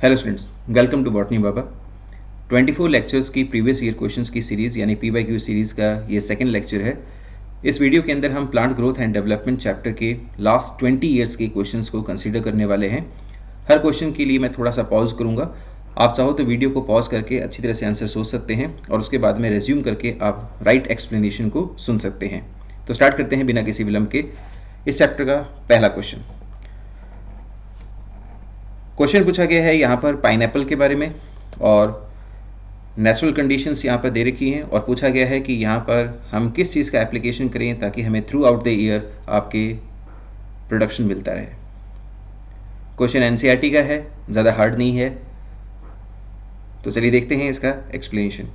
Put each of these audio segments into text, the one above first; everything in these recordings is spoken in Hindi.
Hello students, welcome to botany Baba. 24 lectures की प्रीवियस ईयर क्वेश्चंस की सीरीज़ यानी PYQ सीरीज़ का ये सेकंड लेक्चर है। इस वीडियो के अंदर हम plant growth and development chapter के लास्ट 20 ईयर्स के क्वेश्चंस को कंसीडर करने वाले हैं। हर क्वेश्चन के लिए मैं थोड़ा सा पॉज करूँगा। आप चाहो तो वीडियो को पॉज करके अच्छी तरह से आंसर सोच सकते हैं और उसके बाद में रेज्यूम करके आप राइट एक्सप्लेनेशन को सुन सकते हैं। तो स्टार्ट करते हैं बिना किसी विलंब के इस चैप्टर का पहला क्वेश्चन। क्वेश्चन पूछा गया है यहाँ पर पाइनएप्पल के बारे में और नेचुरल कंडीशंस यहाँ पर दे रखी हैं और पूछा गया है कि यहाँ पर हम किस चीज़ का एप्लीकेशन करें ताकि हमें थ्रू आउट द ईयर आपके प्रोडक्शन मिलता रहे। क्वेश्चन NCERT का है, ज़्यादा हार्ड नहीं है। तो चलिए देखते हैं इसका एक्सप्लेनेशन।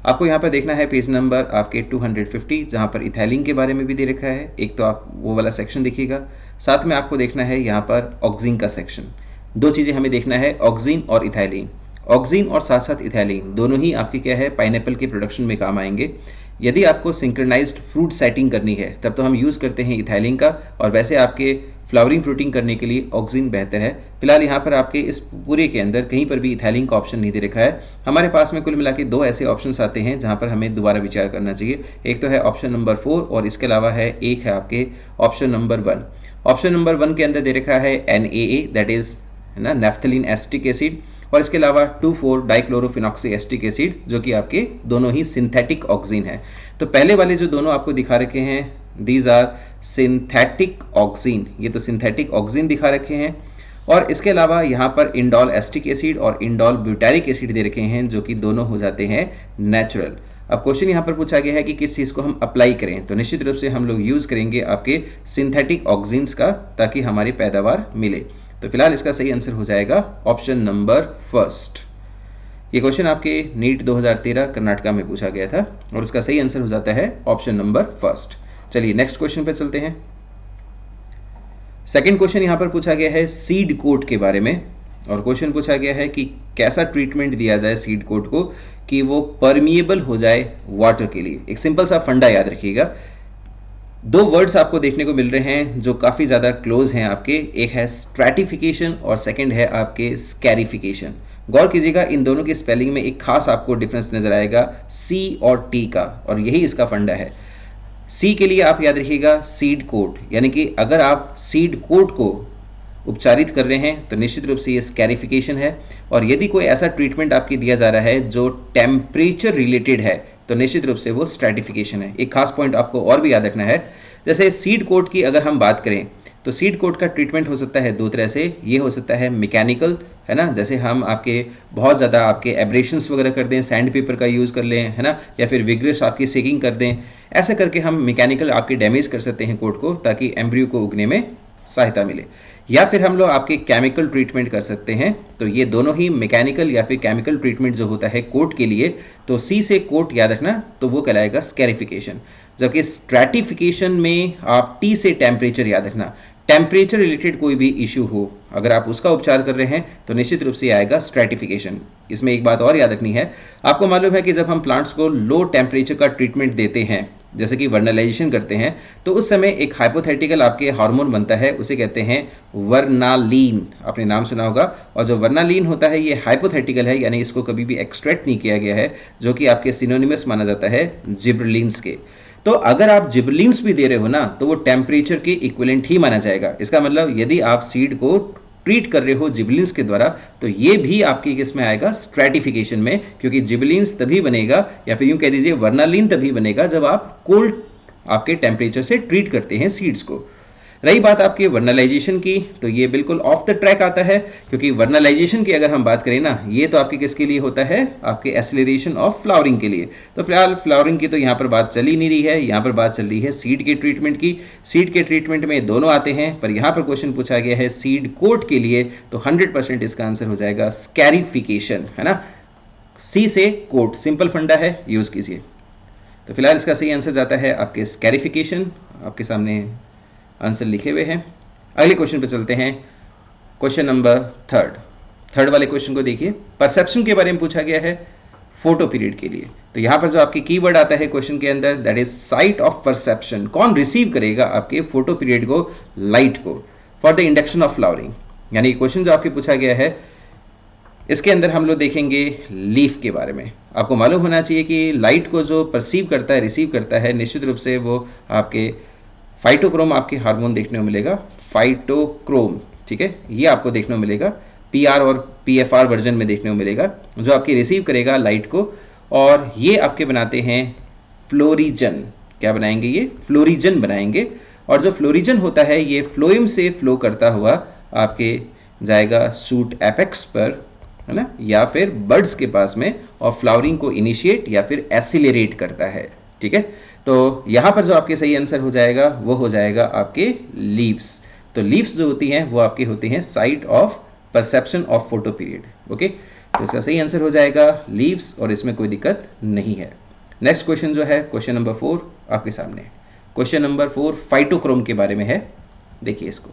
आपको यहाँ पर देखना है पेज नंबर आपके 250, जहाँ पर इथाइलिन के बारे में भी दे रखा है। एक तो आप वो वाला सेक्शन देखिएगा, साथ में आपको देखना है यहाँ पर ऑक्सीन का सेक्शन। दो चीज़ें हमें देखना है, ऑक्सीन और इथाइलिन। ऑक्सीन और साथ साथ इथाइलिन दोनों ही आपके क्या है, पाइनएप्पल के प्रोडक्शन में काम आएंगे। यदि आपको सिंक्रोनाइज्ड फ्रूट सेटिंग करनी है तब तो हम यूज़ करते हैं इथाइलिन का, और वैसे आपके फ्लावरिंग फ्रूटिंग करने के लिए ऑक्सीन बेहतर है। फिलहाल यहाँ पर आपके इस पूरे के अंदर कहीं पर भी इथाइलिन का ऑप्शन नहीं दे रखा है। हमारे पास में कुल मिला के दो ऐसे ऑप्शंस आते हैं जहाँ पर हमें दोबारा विचार करना चाहिए। एक तो है ऑप्शन नंबर 4 और इसके अलावा है एक है आपके ऑप्शन नंबर 1। ऑप्शन नंबर 1 के अंदर दे रखा है NaA, दैट इज है ना नेफ्थलीन एसिटिक एसिड, और इसके अलावा 2,4 डाइक्लोरोफिनॉक्सी एसिटिक एसिड, जो कि आपके दोनों ही सिंथेटिक ऑक्सीन है। तो पहले वाले जो दोनों आपको दिखा रखे हैं, दीज आर सिंथेटिक ऑक्सीन, ये तो सिंथेटिक ऑक्सीन दिखा रखे हैं। और इसके अलावा यहाँ पर इंडोल एसिटिक एसिड और इंडोल ब्यूटारिक एसिड दे रखे हैं, जो कि दोनों हो जाते हैं नेचुरल। अब क्वेश्चन यहाँ पर पूछा गया है कि किस चीज़ को हम अप्लाई करें, तो निश्चित रूप से हम लोग यूज़ करेंगे आपके सिंथेटिक ऑक्सीन्स का, ताकि हमारी पैदावार मिले। तो फिलहाल इसका सही आंसर हो जाएगा ऑप्शन नंबर 1। ये क्वेश्चन आपके नीट 2013 कर्नाटका में पूछा गया था और उसका सही आंसर हो जाता है ऑप्शन नंबर 1। चलिए नेक्स्ट क्वेश्चन पे चलते हैं। सेकंड क्वेश्चन यहाँ पर पूछा गया है सीड कोट के बारे में, और क्वेश्चन पूछा गया है कि कैसा ट्रीटमेंट दिया जाए सीड कोट को कि वो परमिएबल हो जाए वाटर के लिए। एक सिंपल सा फंडा याद रखिएगा। दो वर्ड्स आपको देखने को मिल रहे हैं जो काफ़ी ज़्यादा क्लोज हैं आपके, एक है स्ट्रैटिफिकेशन और सेकंड है आपके स्कैरिफिकेशन। गौर कीजिएगा, इन दोनों की स्पेलिंग में एक खास आपको डिफरेंस नजर आएगा, C और T का, और यही इसका फंडा है। C के लिए आप याद रखिएगा सीड कोट, यानी कि अगर आप सीड कोट को उपचारित कर रहे हैं तो निश्चित रूप से ये स्कैरिफिकेशन है। और यदि कोई ऐसा ट्रीटमेंट आपकी दिया जा रहा है जो टेम्परेचर रिलेटेड है तो निश्चित रूप से वो स्ट्रैटिफिकेशन है। एक खास पॉइंट आपको और भी याद रखना है, जैसे सीड कोट की अगर हम बात करें तो सीड कोट का ट्रीटमेंट हो सकता है दो तरह से। ये हो सकता है मैकेनिकल, है ना, जैसे हम आपके बहुत ज़्यादा आपके एब्रेशंस वगैरह कर दें, सैंड पेपर का यूज़ कर लें, है ना, या फिर विग्रस आपकी सेकिंग कर दें। ऐसा करके हम मैकेनिकल आपके डैमेज कर सकते हैं कोट को, ताकि एम्ब्रियो को उगने में सहायता मिले। या फिर हम लोग आपके केमिकल ट्रीटमेंट कर सकते हैं। तो ये दोनों ही मैकेनिकल या फिर केमिकल ट्रीटमेंट जो होता है कोट के लिए, तो C से कोट याद रखना, तो वो कहलाएगा स्कैरिफिकेशन। जबकि स्ट्रैटिफिकेशन में आप T से टेम्परेचर याद रखना। टेम्परेचर रिलेटेड कोई भी इश्यू हो, अगर आप उसका उपचार कर रहे हैं तो निश्चित रूप से आएगा स्ट्रैटिफिकेशन। इसमें एक बात और याद रखनी है, आपको मालूम है कि जब हम प्लांट्स को लो टेम्परेचर का ट्रीटमेंट देते हैं, जैसे कि वर्नलाइजेशन करते हैं, तो उस समय एक हाइपोथेटिकल आपके हार्मोन बनता है, उसे कहते हैं वर्नालीन। आपने नाम सुना होगा। और जो वर्नालीन होता है ये हाइपोथेटिकल है, यानी इसको कभी भी एक्सट्रैक्ट नहीं किया गया है, जो कि आपके सिनोनिमस माना जाता है जिब्रेलिन्स के। तो अगर आप जिब्रेलिन्स भी दे रहे हो ना, तो वो टेम्परेचर के इक्विवेलेंट ही माना जाएगा। इसका मतलब यदि आप सीड को ट्रीट कर रहे हो जिब्रेलिन्स के द्वारा, तो ये भी आपकी किस में आएगा, स्ट्रैटिफिकेशन में, क्योंकि जिब्रेलिन्स तभी बनेगा, या फिर यूं कह दीजिए वर्नालीन तभी बनेगा जब आप कोल्ड आपके टेम्परेचर से ट्रीट करते हैं सीड्स को। रही बात आपके वर्नलाइजेशन की, तो ये बिल्कुल ऑफ द ट्रैक आता है, क्योंकि वर्नलाइजेशन की अगर हम बात करें ना, ये तो आपके किसके लिए होता है, आपके एक्सेलरेशन ऑफ फ्लावरिंग के लिए। तो फिलहाल फ्लावरिंग की तो यहाँ पर बात चल ही नहीं रही है, यहाँ पर बात चल रही है सीड के ट्रीटमेंट की। सीड के ट्रीटमेंट में दोनों आते हैं, पर यहाँ पर क्वेश्चन पूछा गया है सीड कोट के लिए, तो 100% इसका आंसर हो जाएगा स्कैरिफिकेशन, है ना। C से कोट, सिंपल फंडा है, यूज कीजिए। तो फिलहाल इसका सही आंसर जाता है आपके स्कैरिफिकेशन। आपके सामने आंसर लिखे हुए हैं। अगले क्वेश्चन पे चलते हैं, क्वेश्चन नंबर 3। थर्ड वाले क्वेश्चन को देखिए। परसेप्शन के बारे में पूछा गया है फोटो पीरियड के लिए। तो यहाँ पर जो आपकी कीवर्ड आता है क्वेश्चन के अंदर, that is site of perception. कौन रिसीव करेगा आपके फोटो पीरियड को, लाइट को, for the induction of flowering. यानी क्वेश्चन जो आपके पूछा गया है इसके अंदर हम लोग देखेंगे लीफ के बारे में। आपको मालूम होना चाहिए कि लाइट को जो परसीव करता है, रिसीव करता है, निश्चित रूप से वो आपके फाइटोक्रोम आपके हार्मोन देखने को मिलेगा, फाइटोक्रोम, ठीक है, ये आपको देखने को मिलेगा पीआर और पीएफआर वर्जन में देखने को मिलेगा, जो आपकी रिसीव करेगा लाइट को, और ये आपके बनाते हैं फ्लोरिजन। क्या बनाएंगे? ये फ्लोरिजन बनाएंगे, और जो फ्लोरिजन होता है ये फ्लोएम से फ्लो करता हुआ आपके जाएगा सूट एपेक्स पर, है ना, या फिर बर्ड्स के पास में, और फ्लावरिंग को इनिशिएट या फिर एसिलरेट करता है, ठीक है। तो यहाँ पर जो आपके सही आंसर हो जाएगा वो हो जाएगा आपके लीव्स। तो लीव्स जो होती हैं वो आपकी होती हैं site of perception of photo period, okay. तो इसका सही आंसर हो जाएगा लीव्स, और इसमें कोई दिक्कत नहीं है। नेक्स्ट क्वेश्चन जो है क्वेश्चन नंबर 4 आपके सामने। क्वेश्चन नंबर 4 फाइटोक्रोम के बारे में है। देखिए इसको,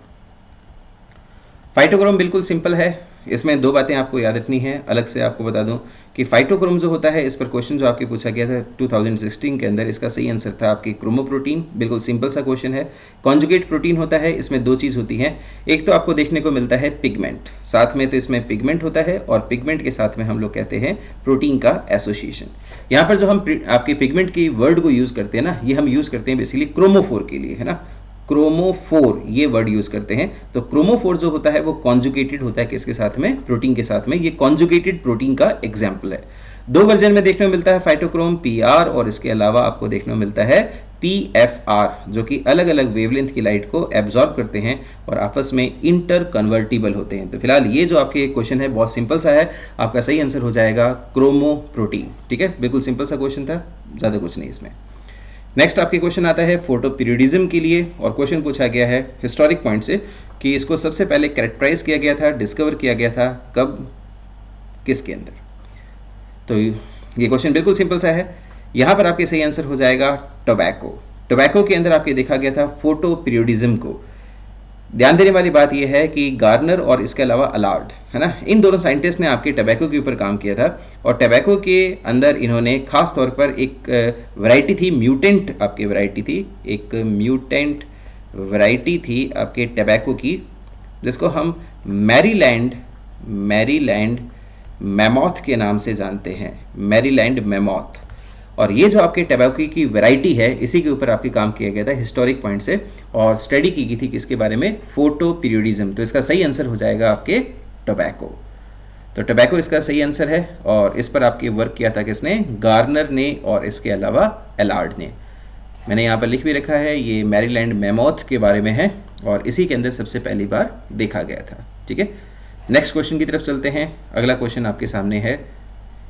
फाइटोक्रोम बिल्कुल सिंपल है। इसमें दो बातें आपको याद रखनी है। अलग से आपको बता दूं कि फाइटोक्रोम जो होता है, इस पर क्वेश्चन जो आपके पूछा गया था 2016 के अंदर, इसका सही आंसर था आपकी क्रोमोप्रोटीन। बिल्कुल सिंपल सा क्वेश्चन है। कॉन्जुगेट प्रोटीन होता है, इसमें दो चीज़ होती हैं। एक तो आपको देखने को मिलता है पिगमेंट, साथ में तो इसमें पिगमेंट होता है, और पिगमेंट के साथ में हम लोग कहते हैं प्रोटीन का एसोसिएशन। यहाँ पर जो हम आपके पिगमेंट की वर्ड को यूज़ करते हैं ना, ये हम यूज़ करते हैं बेसिकली क्रोमोफोर के लिए, है ना, क्रोमोफोर ये वर्ड यूज करते हैं। तो क्रोमोफोर जो होता है वो कॉन्जुगेटेड होता है किसके साथ में? प्रोटीन के साथ में। ये कॉन्जुगेटेड प्रोटीन का एग्जाम्पल है। दो वर्जन में देखने को मिलता है फाइटोक्रोम, पीआर, और इसके अलावा आपको देखने को मिलता है पीएफआर, जो कि अलग अलग वेवलेंथ की लाइट को एब्जॉर्ब करते हैं और आपस में इंटर कन्वर्टिबल होते हैं। तो फिलहाल ये जो आपके क्वेश्चन है बहुत सिंपल सा है, आपका सही आंसर हो जाएगा क्रोमोप्रोटीन, ठीक है। बिल्कुल सिंपल सा क्वेश्चन था, ज़्यादा कुछ नहीं इसमें। नेक्स्ट आपके क्वेश्चन आता है फोटो पीरियडिज्म के लिए, और क्वेश्चन पूछा गया है हिस्टोरिक पॉइंट से कि इसको सबसे पहले कैरेक्टराइज किया गया था, डिस्कवर किया गया था कब, किसके अंदर। तो ये क्वेश्चन बिल्कुल सिंपल सा है। यहाँ पर आपके सही आंसर हो जाएगा टोबैको। टोबैको के अंदर आपके देखा गया था फोटो पीरियडिज्म को। ध्यान देने वाली बात यह है कि गार्नर और इसके अलावा अलार्ड, है ना, इन दोनों साइंटिस्ट ने आपके टबैको के ऊपर काम किया था, और टबैको के अंदर इन्होंने खास तौर पर एक वैरायटी थी, म्यूटेंट आपकी वैरायटी थी, एक म्यूटेंट वैरायटी थी आपके टबैको की, जिसको हम मैरीलैंड मैमॉथ के नाम से जानते हैं, मैरीलैंड मैमॉथ। और ये जो आपके टबैको की वैरायटी है, इसी के ऊपर आपके काम किया गया था हिस्टोरिक पॉइंट से, और स्टडी की गई थी किसके बारे में? Photo periodism. तो इसका सही आंसर हो जाएगा आपके टोबैको। तो टोबैको इसका सही आंसर है, और इस पर आपके वर्क किया था किसने? गार्नर ने, और इसके अलावा एलार्ड ने। मैंने यहाँ पर लिख भी रखा है, ये मैरीलैंड मैमॉथ के बारे में है, और इसी के अंदर सबसे पहली बार देखा गया था, ठीक है। नेक्स्ट क्वेश्चन की तरफ चलते हैं। अगला क्वेश्चन आपके सामने है।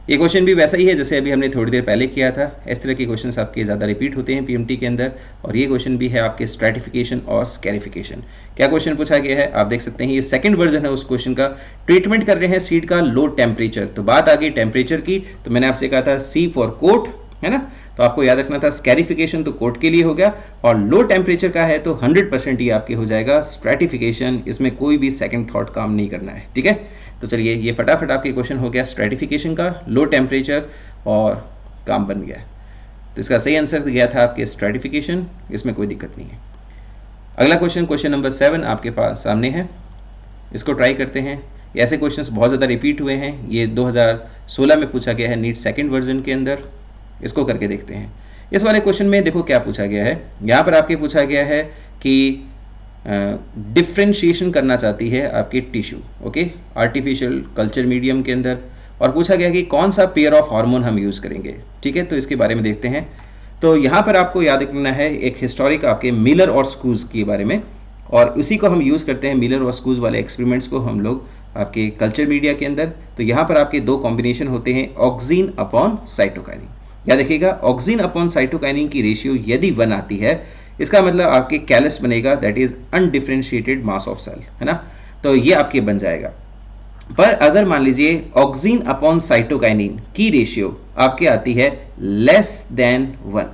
ये क्वेश्चन भी वैसा ही है जैसे अभी हमने थोड़ी देर पहले किया था। इस तरह के क्वेश्चंस आपके ज़्यादा रिपीट होते हैं पीएमटी के अंदर, और ये क्वेश्चन भी है आपके स्ट्रैटिफिकेशन और स्कैरिफिकेशन। क्या क्वेश्चन पूछा गया है आप देख सकते हैं, ये सेकंड वर्जन है उस क्वेश्चन का। ट्रीटमेंट कर रहे हैं सीड का लो टेम्परेचर। तो बात आ गई टेम्परेचर की, तो मैंने आपसे कहा था सी फॉर कोट, है ना, तो आपको याद रखना था स्कैरिफिकेशन तो कोट के लिए हो गया, और लो टेम्परेचर का है तो 100% ये आपके हो जाएगा स्ट्रैटिफिकेशन। इसमें कोई भी सेकंड थॉट काम नहीं करना है, ठीक है। तो चलिए ये फटाफट आपके क्वेश्चन हो गया स्ट्रैटिफिकेशन का, लो टेम्परेचर, और काम बन गया। तो इसका सही आंसर गया था आपके स्ट्रैटिफिकेशन, इसमें कोई दिक्कत नहीं है। अगला क्वेश्चन, क्वेश्चन नंबर 7 आपके पास सामने है, इसको ट्राई करते हैं। ऐसे क्वेश्चंस बहुत ज़्यादा रिपीट हुए हैं, ये 2016 में पूछा गया है नीट सेकंड वर्जन के अंदर। इसको करके देखते हैं। इस वाले क्वेश्चन में देखो क्या पूछा गया है। यहाँ पर आपके पूछा गया है कि डिफ्रेंशिएशन करना चाहती है आपकी tissue, okay, artificial culture medium के अंदर, और पूछा गया कि कौन सा पेयर ऑफ हार्मोन हम यूज़ करेंगे, ठीक है। तो इसके बारे में देखते हैं। तो यहाँ पर आपको याद रखना है एक हिस्टोरिक आपके मिलर और स्कूज के बारे में, और उसी को हम यूज़ करते हैं, मिलर और स्कूज वाले एक्सपेरिमेंट्स को हम लोग आपके कल्चर मीडिया के अंदर। तो यहाँ पर आपके दो कॉम्बिनेशन होते हैं, ऑक्सीन अपॉन साइटोकाइनिन। याद रखिएगा, ऑक्सीन अपॉन साइटोकाइनिन की रेशियो यदि 1 आती है, इसका मतलब आपके कैलस बनेगा, that is undifferentiated mass of cell, है ना। तो ये आपके बन जाएगा। पर अगर मान लीजिए ऑक्सीन अपॉन साइटोकाइनिन की रेशियो आपके आती है लेस देन 1।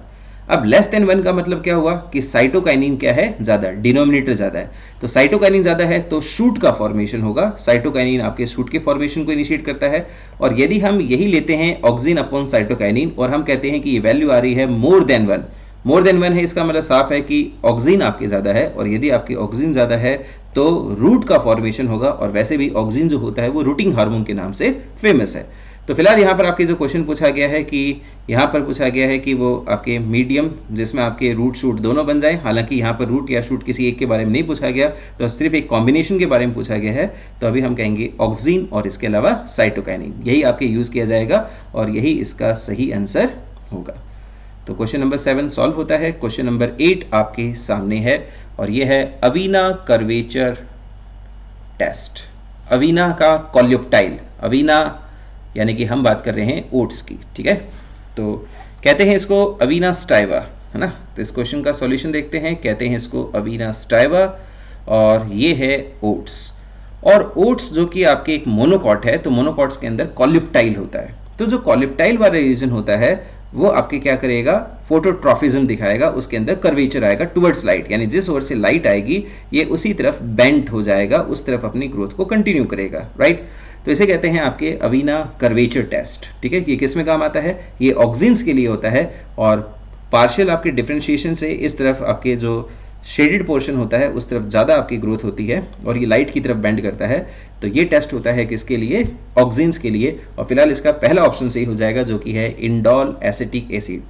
अब लेस देन 1 का मतलब क्या हुआ कि साइटोकाइनिन क्या है? ज़्यादा, डिनोमिनेटर ज़्यादा है। तो साइटोकाइनिन ज़्यादा है तो शूट का फॉर्मेशन होगा, साइटोकाइनिन आपके शूट के फॉर्मेशन को इनिशिएट करता है। और यदि हम यही लेते हैं ऑक्सीन अपॉन साइटोकाइनिन, और हम कहते हैं कि ये वैल्यू आ रही है मोर देन 1 है, इसका मतलब साफ है कि ऑक्सीन आपके ज़्यादा है, और यदि आपकी ऑक्सीन ज़्यादा है तो रूट का फॉर्मेशन होगा, और वैसे भी ऑक्सिन जो होता है वो रूटिंग हार्मोन के नाम से फेमस है। तो फिलहाल यहाँ पर आपके जो क्वेश्चन पूछा गया है कि यहाँ पर पूछा गया है कि वो आपके मीडियम जिसमें आपके रूट शूट दोनों बन जाए, हालांकि यहाँ पर रूट या शूट किसी एक के बारे में नहीं पूछा गया, तो सिर्फ एक कॉम्बिनेशन के बारे में पूछा गया है। तो अभी हम कहेंगे ऑक्सिन और इसके अलावा साइटोकाइनिन, यही आपके यूज़ किया जाएगा और यही इसका सही आंसर होगा। तो क्वेश्चन नंबर 7 सॉल्व होता है। क्वेश्चन नंबर 8 आपके सामने है और ये है अवीना कर्वेचर टेस्ट। अवीना का कॉल्यूप्टाइल, अवीना यानी कि हम बात कर रहे हैं ओट्स की, ठीक है। तो कहते हैं इसको अवीना स्टाइवा, है ना। तो इस क्वेश्चन का सॉल्यूशन देखते हैं। कहते हैं इसको अवीना स्टाइवा और ये है ओट्स। और ओट्स जो कि आपके एक मोनोकॉट है, तो मोनोकॉट्स के अंदर कॉल्यूप्टाइल होता है। तो जो कॉल्यूप्टाइल वाला रीजन होता है वो आपके क्या करेगा, फोटोट्रॉफिज्म दिखाएगा, उसके अंदर कर्वेचर आएगा टुवर्ड्स लाइट, यानी जिस ओर से लाइट आएगी ये उसी तरफ बेंट हो जाएगा, उस तरफ अपनी ग्रोथ को कंटिन्यू करेगा, राइट। तो इसे कहते हैं आपके अवीना कर्वेचर टेस्ट, ठीक है। ये किस में काम आता है, ये ऑक्सिन्स के लिए होता है और पार्शियल आपके डिफ्रेंशिएशन से इस तरफ आपके जो शेडेड पोर्शन होता है उस तरफ ज़्यादा आपकी ग्रोथ होती है और ये लाइट की तरफ बेंड करता है। तो ये टेस्ट होता है किसके लिए, ऑक्सिन्स के लिए। और फिलहाल इसका पहला ऑप्शन सही हो जाएगा जो कि है इंडोल एसिटिक एसिड।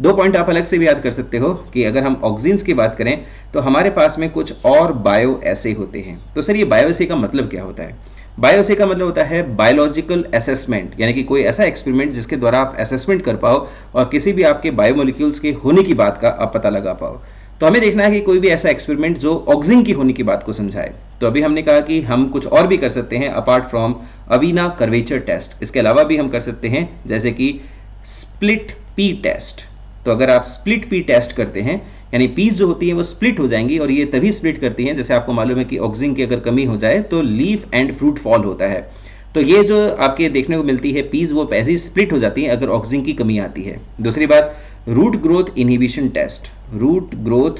2 पॉइंट आप अलग से भी याद कर सकते हो कि अगर हम ऑक्सिन्स की बात करें तो हमारे पास में कुछ और बायो ऐसे होते हैं। तो सर ये बायो ऐसे का मतलब क्या होता है, बायोसे का मतलब होता है बायोलॉजिकल असेसमेंट, यानी कि कोई ऐसा एक्सपेरिमेंट जिसके द्वारा आप असेसमेंट कर पाओ और किसी भी आपके बायोमोलिक्यूल्स के होने की बात का आप पता लगा पाओ। तो हमें देखना है कि कोई भी ऐसा एक्सपेरिमेंट जो ऑक्सिन की होने की बात को समझाए। तो अभी हमने कहा कि हम कुछ और भी कर सकते हैं अपार्ट फ्रॉम अवीना कर्वेचर टेस्ट, इसके अलावा भी हम कर सकते हैं जैसे कि स्प्लिट पी टेस्ट। तो अगर आप स्प्लिट पी टेस्ट करते हैं यानी पीस जो होती है वो स्प्लिट हो जाएंगी और ये तभी स्प्लिट करती हैं, जैसे आपको मालूम है कि ऑक्सिन की अगर कमी हो जाए तो लीफ एंड फ्रूट फॉल होता है। तो ये जो आपके देखने को मिलती है पीस वो ऐसे ही स्प्लिट हो जाती है अगर ऑक्सिन की कमी आती है। दूसरी बात root growth inhibition test, root growth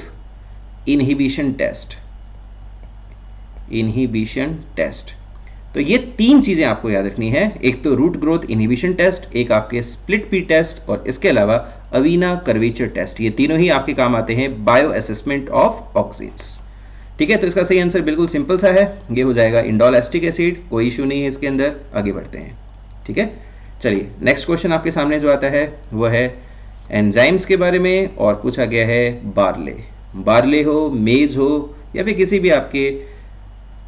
inhibition test, inhibition test. तो ये 3 चीजें आपको याद रखनी है, एक तो रूट ग्रोथ इनहिबिशन टेस्ट, एक आपके स्प्लिट पी टेस्ट और इसके अलावा अवीना कर्वेचर टेस्ट। ये तीनों ही आपके काम आते हैं बायो असेसमेंट ऑफ ऑक्सिन्स, ठीक है। तो इसका सही आंसर बिल्कुल सिंपल सा है, ये हो जाएगा इंडोल एसिटिक एसिड, कोई इशू नहीं है इसके अंदर। आगे बढ़ते हैं, ठीक है। चलिए नेक्स्ट क्वेश्चन आपके सामने जो आता है वो है एंजाइम्स के बारे में और पूछा गया है बार्ले। बार्ले हो, मेज हो या फिर किसी भी आपके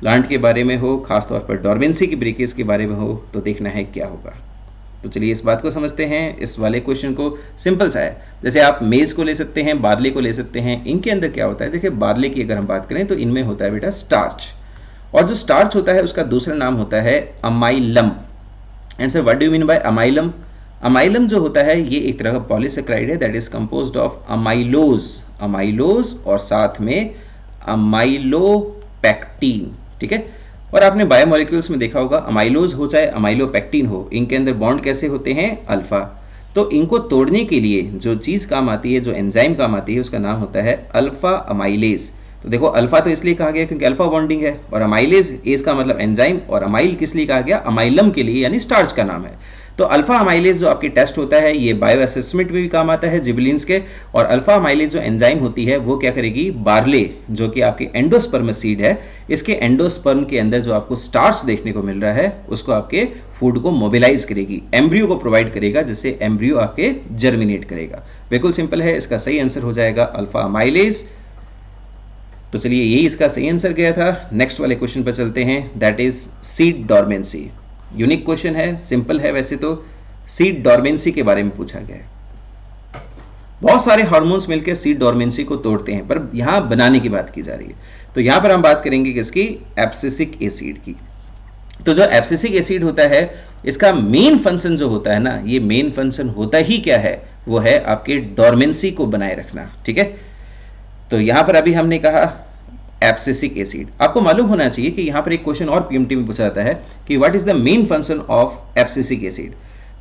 प्लांट के बारे में हो, खासतौर पर डॉर्मेंसी की ब्रेकेज के बारे में हो, तो देखना है क्या होगा। तो चलिए इस बात को समझते हैं। इस वाले क्वेश्चन को सिंपल सा है, जैसे आप मेज को ले सकते हैं, बार्ले को ले सकते हैं। इनके अंदर क्या होता है, देखिए बार्ले की अगर हम बात करें तो इनमें होता है बेटा स्टार्च, और जो स्टार्च होता है उसका दूसरा नाम होता है amylum. And sir what do you mean by amylum? Amylum जो होता है ये एक तरह का पॉलीसेक्राइड है that is composed of amylose, amylose और साथ में अमाइलोपेक्टिन, ठीक है। और आपने बायोमोलिक्यूल्स में देखा होगा अमाइलोज हो चाहे अमाइलोपेक्टिन हो, इनके अंदर बॉन्ड कैसे होते हैं, अल्फा। तो इनको तोड़ने के लिए जो चीज़ काम आती है, जो एंजाइम काम आती है, उसका नाम होता है अल्फा अमाइलेज। तो देखो अल्फा तो इसलिए कहा गया क्योंकि अल्फा बॉन्डिंग है, और अमाइलेज एज का मतलब एंजाइम, और अमाइल किस लिए कहा गया, अमाइलम के लिए, यानी स्टार्च का नाम है। तो अल्फा अमाइलेज जो आपकी टेस्ट होता है ये बायो असेसमेंट में भी काम आता है जिबलिन्स के, और अल्फा अमाइलेज जो एंजाइम होती है वो क्या करेगी, बार्ले जो कि आपकी एंडोस्पर्म सीड है, इसके एंडोस्पर्म के अंदर जो आपको स्टार्च देखने को मिल रहा है उसको आपके फूड को मोबिलाइज करेगी, एम्ब्रियो को प्रोवाइड करेगा, जिससे एम्ब्रियो आपके जर्मिनेट करेगा। बिल्कुल सिंपल है, इसका सही आंसर हो जाएगा अल्फा अमाइलेज। तो चलिए यही इसका सही आंसर गया था। नेक्स्ट वाले क्वेश्चन पर चलते हैं, that is seed dormancy. Unique question है, सिंपल है वैसे तो। सीड डॉर्मेंसी के बारे में पूछा गया है। बहुत सारे हार्मोन्स मिलकर सीड डॉर्मेंसी को तोड़ते हैं, पर यहां बनाने की बात की जा रही है। तो यहां पर हम बात करेंगे किसकी, एब्सिसिक एसिड की। तो जो एब्सिसिक एसिड होता है इसका मेन फंक्शन जो होता है ना, ये मेन फंक्शन होता ही क्या है, वो है आपके डॉर्मेंसी को बनाए रखना, ठीक है। तो यहां पर अभी हमने कहा एब्सिसिक एसिड। आपको मालूम होना चाहिए कि यहाँ पर एक क्वेश्चन और पीएमटी में पूछा जाता है कि what is the main function of abscisic acid.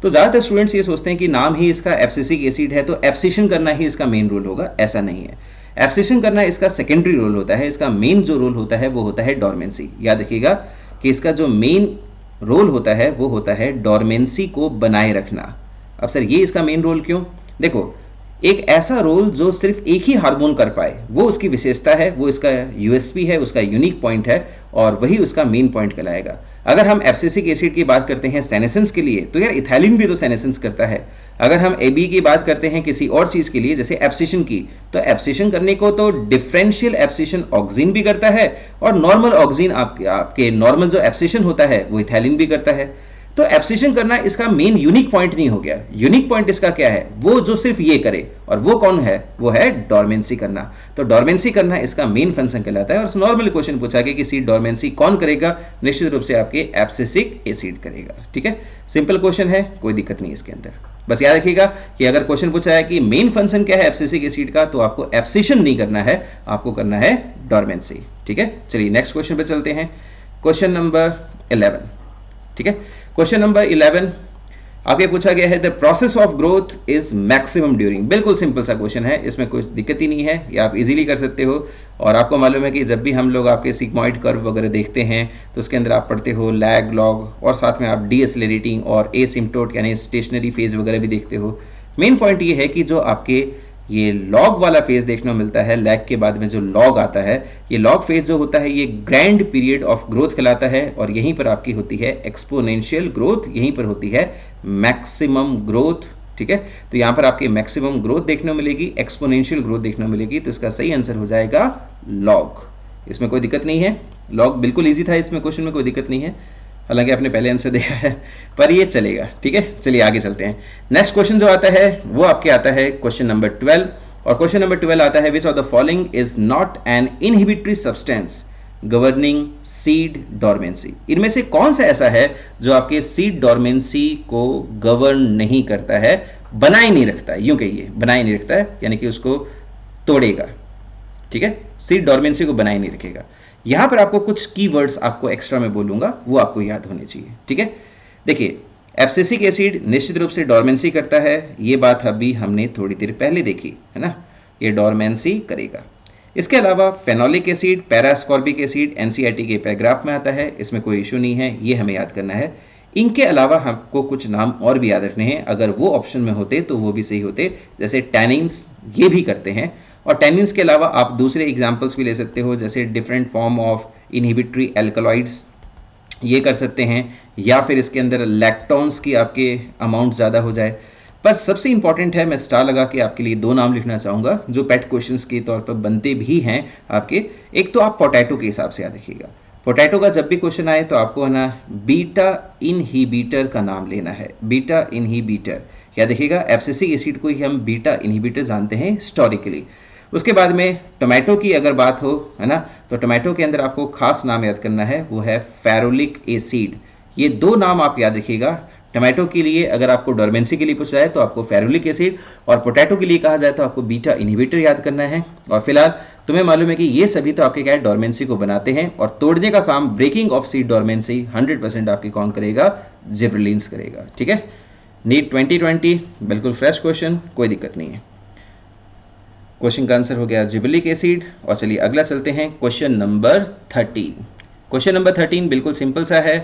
तो ज़्यादातर स्टूडेंट्स ये सोचते हैं कि नाम ही इसका एब्सिसिक एसिड है तो एब्सिशन करना ही इसका मेन रोल होगा, ऐसा नहीं है। एब्सिशन करना इसका सेकेंडरी रोल होता है, इसका मेन जो रोल होता है वो होता है डॉर्मेंसी। याद रखिएगा कि इसका जो मेन रोल होता है वो होता है डॉर्मेंसी को बनाए रखना। अब सर ये इसका मेन रोल क्यों, देखो एक ऐसा रोल जो सिर्फ एक ही हार्मोन कर पाए, वो उसकी विशेषता है, वो इसका यूएसपी है, उसका यूनिक पॉइंट है और वही उसका मेन पॉइंट कहलाएगा। अगर हम एब्सिसिक एसिड की बात करते हैं सेनेसेंस के लिए, तो यार इथाइलिन भी तो सेनेसेंस करता है। अगर हम एबी की बात करते हैं किसी और चीज के लिए जैसे एब्सिशन की, तो एब्सिशन करने को तो डिफरेंशियल एब्सिशन ऑक्सीन भी करता है और नॉर्मल ऑक्सीन आपके नॉर्मल जो एब्सिशन होता है वो इथाइलिन भी करता है। तो एब्सिशन करना इसका मेन यूनिक पॉइंट नहीं हो गया। यूनिक पॉइंट इसका क्या है, वो जो सिर्फ ये करे, और वो कौन है, वो है डोरमेंसी करना। तो डोरमेंसी करना इसका मेन फंक्शन कहलाता है। और नॉर्मल क्वेश्चन पूछा गया कि सीड डोरमेंसी कौन करेगा, निश्चित रूप से आपके एब्सिसिक एसिड करेगा। ठीक है, सिंपल क्वेश्चन है, कोई दिक्कत नहीं इसके अंदर। बस याद रखिएगा कि अगर क्वेश्चन पूछा है कि मेन फंक्शन क्या है एब्सिसिक एसिड का, तो आपको एब्सिशन नहीं करना है, आपको करना है डोरमेंसी। ठीक है, चलिए नेक्स्ट क्वेश्चन पे चलते हैं। Question number 11। ठीक है, क्वेश्चन नंबर 11 आगे पूछा गया है the process of growth is maximum during. बिल्कुल सिंपल सा क्वेश्चन है, इसमें कोई दिक्कत ही नहीं है, ये आप इजीली कर सकते हो। और आपको मालूम है कि जब भी हम लोग आपके सिग्मॉइड कर्व वगैरह देखते हैं तो उसके अंदर आप पढ़ते हो लैग, लॉग और साथ में आप डीएसलेरेटिंग और एसिम्प्टोट यानी स्टेशनरी फेज वगैरह भी देखते हो। मेन पॉइंट ये है कि जो आपके ये लॉग वाला फेज देखने को मिलता है, लैग के बाद में जो लॉग आता है, ये लॉग फेज जो होता है ये ग्रैंड पीरियड ऑफ ग्रोथ कहलाता है। और यहीं पर आपकी होती है एक्सपोनेंशियल ग्रोथ, यहीं पर होती है मैक्सिमम ग्रोथ। ठीक है, तो यहां पर आपकी मैक्सिमम ग्रोथ देखने को मिलेगी, एक्सपोनेंशियल ग्रोथ देखने को मिलेगी, तो इसका सही आंसर हो जाएगा लॉग। इसमें कोई दिक्कत नहीं है, लॉग बिल्कुल ईजी था, इसमें क्वेश्चन में कोई दिक्कत नहीं है, हालांकि आपने पहले आंसर देखा है, पर ये चलेगा। ठीक है, चलिए आगे चलते हैं। नेक्स्ट क्वेश्चन जो आता है वो आपके आता है क्वेश्चन नंबर 12। और क्वेश्चन नंबर 12 आता है which of the following is not an inhibitory substance governing seed dormancy. इनमें से कौन सा ऐसा है जो आपके सीड डोरमेंसी को गवर्न नहीं करता है, बनाए नहीं रखता है, यूं कहिए बनाए नहीं रखता है, यानी कि उसको तोड़ेगा। ठीक है, सीड डोरमेंसी को बनाए नहीं रखेगा। यहां पर आपको कुछ कीवर्ड्स आपको एक्स्ट्रा में बोलूंगा, वो आपको याद होने चाहिए। ठीक है, देखिए एब्सिसिक एसिड निश्चित रूप से डोरमेंसी करता है, ये बात अभी हमने थोड़ी देर पहले देखी है ना, ये डोरमेंसी करेगा। इसके अलावा फेनोलिक एसिड, पैरास्कॉर्बिक एसिड एनसीईआरटी के पैराग्राफ में आता है, इसमें कोई इशू नहीं है, ये हमें याद करना है। इनके अलावा हमको कुछ नाम और भी याद रखने हैं, अगर वो ऑप्शन में होते तो वो भी सही होते, जैसे टैनिन्स, ये भी करते हैं। और टैनिन्स के अलावा आप दूसरे एग्जाम्पल्स भी ले सकते हो, जैसे different form of inhibitory alkaloids, ये कर सकते हैं, या फिर इसके अंदर लैक्टोन्स की आपके अमाउंट ज़्यादा हो जाए। पर सबसे इंपॉर्टेंट है, मैं स्टार लगा के आपके लिए 2 नाम लिखना चाहूँगा जो पेट क्वेश्चंस के तौर पर बनते भी हैं आपके। एक तो आप पोटैटो के हिसाब से याद रखिएगा, पोटैटो का जब भी क्वेश्चन आए तो आपको है ना बीटा इनहिबिटर का नाम लेना है, बीटा इनहिबिटर। याद रखिएगा एब्सिसिक एसिड को ही हम बीटा इनहिबिटर जानते हैं हिस्टोरिकली। उसके बाद में टोमेटो की अगर बात हो, है ना, तो टोमेटो के अंदर आपको खास नाम याद करना है, वो है फेरुलिक एसिड। ये 2 नाम आप याद रखिएगा। टोमेटो के लिए अगर आपको डोरमेंसी के लिए पूछा जाए तो आपको फेरुलिक एसिड, और पोटैटो के लिए कहा जाए तो आपको बीटा इनहिबिटर याद करना है। और फिलहाल तुम्हें मालूम है कि ये सभी तो आपके क्या है, डोरमेंसी को बनाते हैं, और तोड़ने का काम, ब्रेकिंग ऑफ सीड डोरमेंसी 100% आपकी कौन करेगा, जिबरेलिन्स करेगा। ठीक है, नीट 2020 बिल्कुल फ्रेश क्वेश्चन, कोई दिक्कत नहीं है। क्वेश्चन का आंसर हो गया जिबरेलिक एसिड। और चलिए अगला चलते हैं, क्वेश्चन नंबर 13। क्वेश्चन नंबर 13 बिल्कुल सिंपल सा है,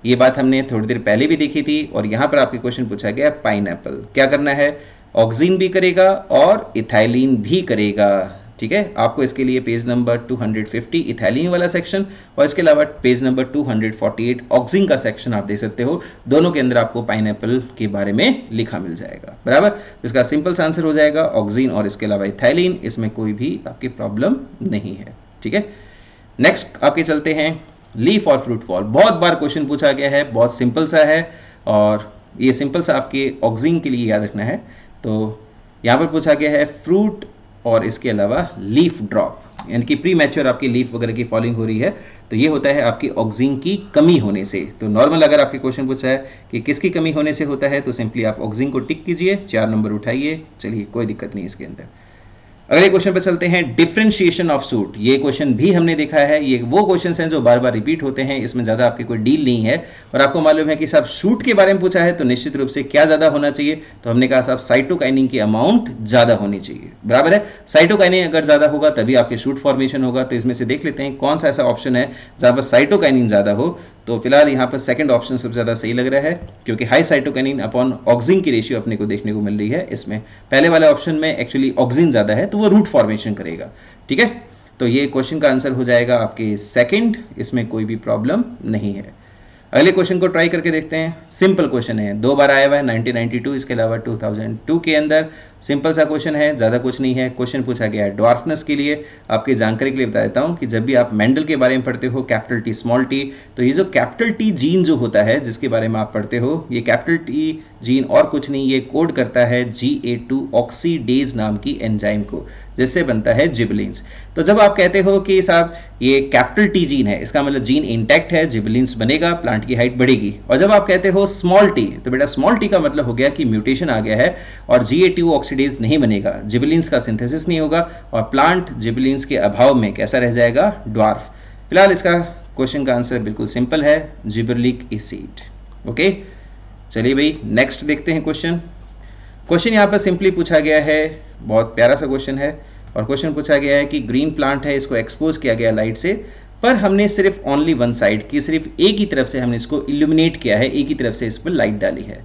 ये बात हमने थोड़ी देर पहले भी देखी थी। और यहाँ पर आपके क्वेश्चन पूछा गया पाइनएप्पल, क्या करना है, ऑक्सीन भी करेगा और इथाइलिन भी करेगा। ठीक है, आपको इसके लिए पेज नंबर 250 इथाइलिन वाला सेक्शन और इसके अलावा पेज नंबर 248 ऑक्सीन का सेक्शन आप दे सकते हो। दोनों के अंदर आपको पाइनएप्पल के बारे में लिखा मिल जाएगा, बराबर। इसका सिंपल सा आंसर हो जाएगा ऑक्सीन और इसके अलावा इथाइलिन, इसमें कोई भी आपकी प्रॉब्लम नहीं है। ठीक है, नेक्स्ट आपके चलते हैं लीफ और फ्रूट फॉल। बहुत बार क्वेश्चन पूछा गया है, बहुत सिंपल सा है, और ये सिंपल सा आपके ऑक्सीन के लिए याद रखना है। तो यहाँ पर पूछा गया है फ्रूट और इसके अलावा लीफ ड्रॉप, यानी कि प्री मैच्योर आपकी लीफ वगैरह की फॉलिंग हो रही है, तो ये होता है आपकी ऑक्सीन की कमी होने से। तो नॉर्मल अगर आपके क्वेश्चन पूछा है कि किसकी कमी होने से होता है, तो सिंपली आप ऑक्सीन को टिक कीजिए, 4 नंबर उठाइए। चलिए कोई दिक्कत नहीं इसके अंदर। अगले क्वेश्चन पर चलते हैं, डिफरेंशिएशन ऑफ सूट। ये क्वेश्चन भी हमने देखा है, ये वो क्वेश्चंस हैं जो बार बार रिपीट होते हैं, इसमें ज़्यादा आपकी कोई डील नहीं है। और आपको मालूम है कि साहब सूट के बारे में पूछा है तो निश्चित रूप से क्या ज़्यादा होना चाहिए, तो हमने कहा साहब साइटोकाइनिन की अमाउंट ज़्यादा होनी चाहिए, बराबर है। साइटोकाइनिन अगर ज़्यादा होगा तभी आपके सूट फॉर्मेशन होगा। तो इसमें से देख लेते हैं कौन सा ऐसा ऑप्शन है जहाँ पर साइटोकाइनिन ज़्यादा हो। तो फिलहाल यहाँ पर सेकंड ऑप्शन सबसे ज़्यादा सही लग रहा है, क्योंकि हाई साइटोकिनिन अपॉन ऑक्सिन की रेशियो अपने को देखने को मिल रही है इसमें। पहले वाले ऑप्शन में एक्चुअली ऑक्सिन ज़्यादा है, तो वो रूट फॉर्मेशन करेगा। ठीक है, तो ये क्वेश्चन का आंसर हो जाएगा आपके सेकंड, इसमें कोई भी प्रॉब्लम नहीं है। अगले क्वेश्चन को ट्राई करके देखते हैं। सिंपल क्वेश्चन है, 2 बार आया हुआ है 1992, इसके अलावा 2002 के अंदर। सिंपल सा क्वेश्चन है, ज़्यादा कुछ नहीं है। क्वेश्चन पूछा गया है ड्वार्फनेस के लिए। आपकी जानकारी के लिए बता देता हूँ कि जब भी आप मेंडल के बारे में पढ़ते हो, कैपिटल टी स्मॉल टी, तो ये जो कैपिटल टी जीन जो होता है जिसके बारे में आप पढ़ते हो, ये कैपिटल टी जीन और कुछ नहीं, ये कोड करता है GA2 ऑक्सीडेज नाम की एंजाइम को, जिससे बनता है जिबलिन्स। तो जब आप कहते हो कि साहब ये कैपिटल टी जीन है, इसका मतलब जीन इंटैक्ट है, जिबलिन्स बनेगा, प्लांट की हाइट बढ़ेगी। और जब आप कहते हो स्मॉल टी, तो बेटा स्मॉल टी का मतलब हो गया कि म्यूटेशन आ गया है और GA2 ऑक्सीडेज नहीं बनेगा, जिबलिन्स का सिंथेसिस नहीं होगा और प्लांट जिबलिन्स के अभाव में कैसा रह जाएगा, ड्वार्फ। फिलहाल इसका क्वेश्चन का आंसर बिल्कुल सिंपल है, जिबरलिक एसिड। ओके, चलिए भाई नेक्स्ट देखते हैं क्वेश्चन। क्वेश्चन यहाँ पर सिंपली पूछा गया है, बहुत प्यारा सा क्वेश्चन है, और क्वेश्चन पूछा गया है कि ग्रीन प्लांट है, इसको एक्सपोज किया गया लाइट से, पर हमने सिर्फ ओनली वन साइड की, सिर्फ एक ही तरफ से हमने इसको इल्यूमिनेट किया है, एक ही तरफ से इस पर लाइट डाली है,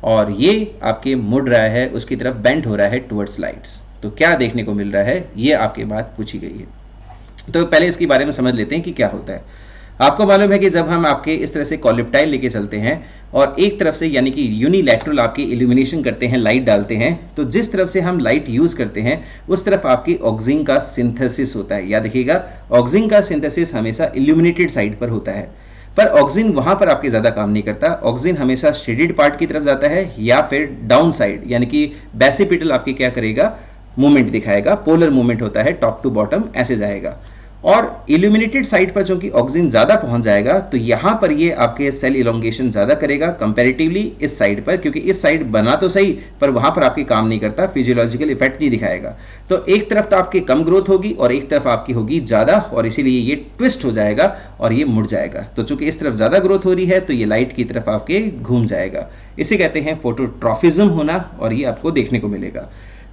और ये आपके मुड़ रहा है, उसकी तरफ बेंड हो रहा है टुवर्ड्स लाइट्स। तो क्या देखने को मिल रहा है, ये आपके बात पूछी गई है। तो पहले इसके बारे में समझ लेते हैं कि क्या होता है। आपको मालूम है कि जब हम आपके इस तरह से कॉलिप्टाइल लेके चलते हैं और एक तरफ से यानी कि यूनिलैटरल आपकी इल्यूमिनेशन करते हैं, लाइट डालते हैं, तो जिस तरफ से हम लाइट यूज करते हैं उस तरफ आपकी ऑक्सिन का सिंथेसिस होता है। याद रखिएगा, ऑक्सिन का सिंथेसिस हमेशा इल्यूमिनेटेड साइड पर होता है, पर ऑक्सिन वहां पर आपके ज्यादा काम नहीं करता। ऑक्सिन हमेशा शेडेड पार्ट की तरफ जाता है या फिर डाउन साइड, यानी कि बेसिपिटल आपकी क्या करेगा, मूवमेंट दिखाएगा, पोलर मूवमेंट होता है, टॉप टू बॉटम ऐसे जाएगा। और इल्यूमिनेटेड साइड पर चूंकि ऑक्सिन ज्यादा पहुंच जाएगा, तो यहां पर ये आपके सेल इलोंगेशन ज्यादा करेगा कंपैरेटिवली इस साइड पर, क्योंकि इस साइड बना तो सही पर वहां पर आपके काम नहीं करता, फिजियोलॉजिकल इफेक्ट नहीं दिखाएगा। तो एक तरफ तो आपकी कम ग्रोथ होगी और एक तरफ आपकी होगी ज्यादा, और इसीलिए ये ट्विस्ट हो जाएगा और ये मुड़ जाएगा। तो चूंकि इस तरफ ज्यादा ग्रोथ हो रही है तो ये लाइट की तरफ आपके घूम जाएगा। इसे कहते हैं फोटोट्रॉफिज्म होना, और ये आपको देखने को मिलेगा।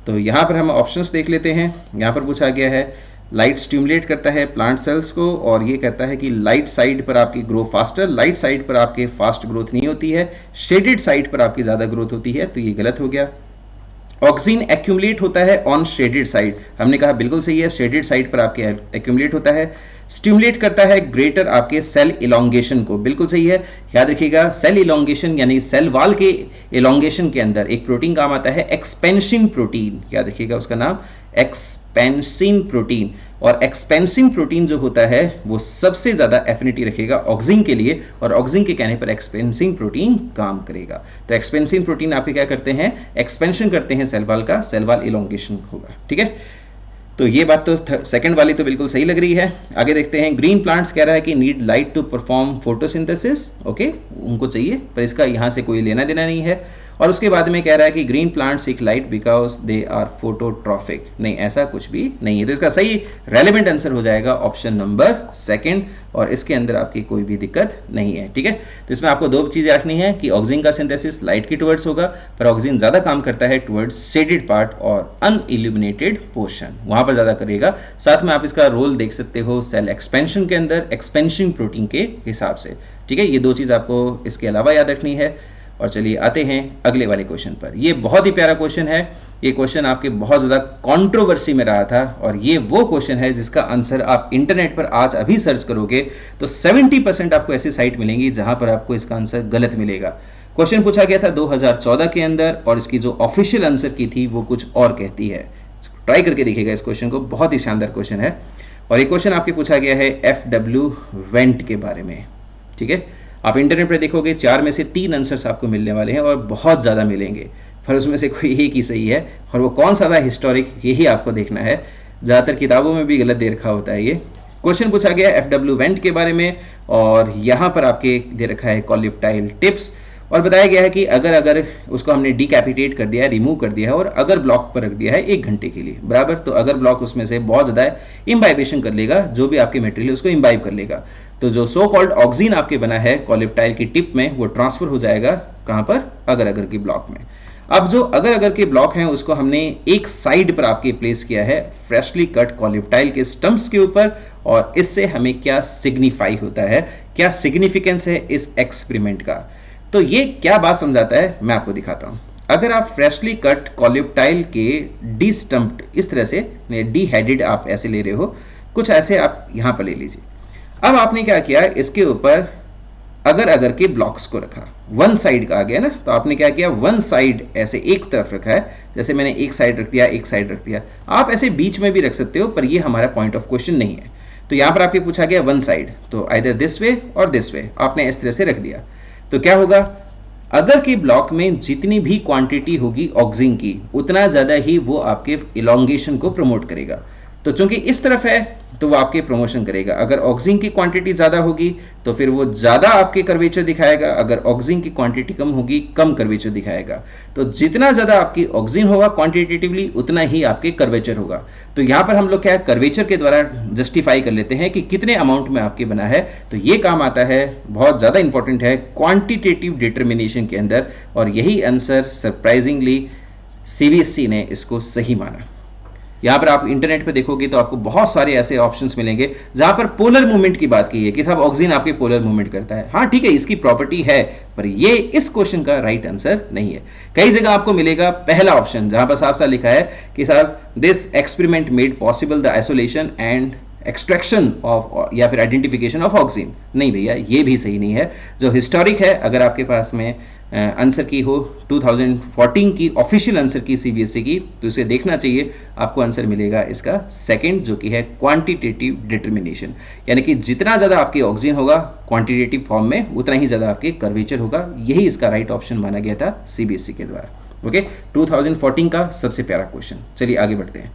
तो यहां पर हम ऑप्शंस देख लेते हैं। यहां पर पूछा गया है लाइट स्टिमुलेट करता है प्लांट सेल्स को, और ये कहता है कि लाइट साइड पर आपकी ग्रो फास्टर, लाइट साइड पर आपके फास्ट ग्रोथ नहीं होती है, शेडेड साइड पर आपकी ज्यादा ग्रोथ होती है, तो ये गलत हो गया। ऑक्सिन एक्यूमुलेट होता है ऑन शेडेड साइड, हमने कहा बिल्कुल सही है, शेडेड साइड पर आपके एक्यूमुलेट होता है। स्टिमुलेट करता है ग्रेटर आपके सेल इलोंगेशन को, बिल्कुल सही है। याद रखिएगा, सेल इलोंगेशन यानी सेल वॉल के इलोंगेशन के अंदर एक प्रोटीन काम आता है, एक्सपेंसिन प्रोटीन, याद रखिएगा उसका नाम एक्सपेंसिन प्रोटीन। और एक्सपेंसिन प्रोटीन जो होता है वो सबसे ज्यादा एफिनिटी रखेगा ऑक्सिन के लिए, और ऑक्सिन के कहने पर एक्सपेंसिन प्रोटीन काम करेगा। तो एक्सपेंसिन प्रोटीन आपके क्या करते हैं, एक्सपेंशन करते हैं सेल वॉल का, सेल वॉल इलोंगेशन होगा। ठीक है, तो ये बात तो सेकंड वाली तो बिल्कुल सही लग रही है। आगे देखते हैं, ग्रीन प्लांट्स कह रहा है कि need light to perform photosynthesis. Okay, उनको चाहिए, पर इसका यहां से कोई लेना देना नहीं है। और उसके बाद में कह रहा है कि green plants seek light because they are phototrophic. नहीं, ऐसा कुछ भी नहीं है। तो इसका सही रेलेवेंट आंसर हो जाएगा ऑप्शन नंबर सेकंड, और इसके अंदर आपकी कोई भी दिक्कत नहीं है। ठीक है, तो इसमें आपको दो चीजें रखनी है कि ऑक्सिन का सिंथेसिस लाइट की टुवर्ड्स होगा, पर ऑक्सिन ज्यादा काम करता है टुवर्ड्स शेडेड पार्ट और अनइल्यूमिनेटेड पोर्शन, वहां पर ज्यादा करेगा। साथ में आप इसका रोल देख सकते हो सेल एक्सपेंशन के अंदर, एक्सपेंशन प्रोटीन के हिसाब से। ठीक है, ये दो चीज आपको इसके अलावा याद रखनी है। और चलिए आते हैं अगले वाले क्वेश्चन पर। ये बहुत ही प्यारा क्वेश्चन है, ये क्वेश्चन आपके बहुत ज़्यादा कंट्रोवर्सी में रहा था, और ये वो क्वेश्चन है जिसका आंसर आप इंटरनेट पर आज अभी सर्च करोगे तो 70% आपको ऐसी साइट मिलेंगी जहां पर आपको इसका आंसर गलत मिलेगा। क्वेश्चन पूछा गया था 2014 के अंदर, और इसकी जो ऑफिशियल आंसर की थी वो कुछ और कहती है। ट्राई करके देखिएगा इस क्वेश्चन को, बहुत ही शानदार क्वेश्चन है। और ये क्वेश्चन आपके पूछा गया है FW वेंट के बारे में। ठीक है, आप इंटरनेट पर देखोगे 4 में से 3 आंसर्स आपको मिलने वाले हैं, और बहुत ज़्यादा मिलेंगे, पर उसमें से कोई एक ही सही है, और वो कौन सा था हिस्टोरिक, यही आपको देखना है। ज़्यादातर किताबों में भी गलत दे रखा होता है। ये क्वेश्चन पूछा गया FW वेंट के बारे में, और यहाँ पर आपके दे रखा है कॉलिप्टाइल टिप्स, और बताया गया है कि अगर उसको हमने डिकैपिटेट कर दिया है, रिमूव कर दिया है, और अगर ब्लॉक पर रख दिया है 1 घंटे के लिए बराबर, तो अगर ब्लॉक उसमें से बहुत ज़्यादा इम्बाइबेशन कर लेगा, जो भी आपके मटेरियल उसको इम्बाइब कर लेगा, तो जो सो कॉल्ड ऑक्सिन आपके बना है कॉलिप्टाइल की टिप में, वो ट्रांसफर हो जाएगा कहाँ पर, अगर की ब्लॉक में। अब जो अगर अगर के ब्लॉक हैं उसको हमने एक साइड पर आपके प्लेस किया है फ्रेशली कट कॉलिप्टाइल के स्टम्प्स के ऊपर, और इससे हमें क्या सिग्निफाई होता है, क्या सिग्निफिकेंस है इस एक्सपेरिमेंट का। तो ये क्या बात समझाता है मैं आपको दिखाता हूं। अगर आप फ्रेशली कट कॉलिप्टाइल के डी स्टम्प्ड इस तरह से डी हेडेड आप ऐसे ले रहे हो, कुछ ऐसे आप यहां पर ले लीजिए। अब आपने क्या किया, इसके ऊपर अगर अगर के ब्लॉक्स को रखा, वन साइड का आ गया ना, तो आपने क्या किया, वन साइड ऐसे एक तरफ रखा है, जैसे मैंने एक साइड रख दिया, एक साइड रख दिया। आप ऐसे बीच में भी रख सकते हो, पर ये हमारा पॉइंट ऑफ क्वेश्चन नहीं है। तो यहां पर आपके पूछा गया वन साइड, तो आइदर दिस वे और दिस वे, आपने इस तरह से रख दिया। तो क्या होगा, अगर के ब्लॉक में जितनी भी क्वांटिटी होगी ऑक्सीजन की, उतना ज्यादा ही वो आपके इलोंगेशन को प्रमोट करेगा। तो चूंकि इस तरफ है तो वो आपके प्रमोशन करेगा। अगर ऑक्सीजन की क्वांटिटी ज्यादा होगी तो फिर वो ज्यादा आपके कर्वेचर दिखाएगा, अगर ऑक्सीजन की क्वांटिटी कम होगी कम कर्वेचर दिखाएगा। तो जितना ज्यादा आपकी ऑक्सीजन होगा क्वांटिटेटिवली, उतना ही आपके कर्वेचर होगा। तो यहां पर हम लोग क्या कर्वेचर के द्वारा जस्टिफाई कर लेते हैं कि कितने अमाउंट में आपके बना है। तो ये काम आता है, बहुत ज्यादा इंपॉर्टेंट है क्वांटिटेटिव डिटर्मिनेशन के अंदर, और यही आंसर सरप्राइजिंगली सीबीएसई ने इसको सही माना। यहां पर आप इंटरनेट पे देखोगे तो आपको बहुत सारे ऐसे ऑप्शंस मिलेंगे जहां पर पोलर मूवमेंट की बात की है कि साहब ऑक्सीजन आपके पोलर मूवमेंट करता है। हाँ ठीक है, इसकी प्रॉपर्टी है, पर ये इस क्वेश्चन का राइट आंसर नहीं है। कई जगह आपको मिलेगा पहला ऑप्शन जहां पर साफ साफ लिखा है कि साहब this experiment made possible the isolation and extraction of या फिर आइडेंटिफिकेशन ऑफ ऑक्सीजन। नहीं भैया, ये भी सही नहीं है। जो हिस्टोरिक है, अगर आपके पास में आंसर की हो 2014 की ऑफिशियल आंसर की सीबीएसई की, तो इसे देखना चाहिए, आपको आंसर मिलेगा इसका सेकंड, जो कि है क्वांटिटेटिव डिटर्मिनेशन। यानी कि जितना ज़्यादा आपकी ऑक्सीजन होगा क्वांटिटेटिव फॉर्म में, उतना ही ज़्यादा आपके कर्वेचर होगा। यही इसका राइट ऑप्शन माना गया था सीबीएसई के द्वारा। ओके, 2014 का सबसे प्यारा क्वेश्चन। चलिए आगे बढ़ते हैं।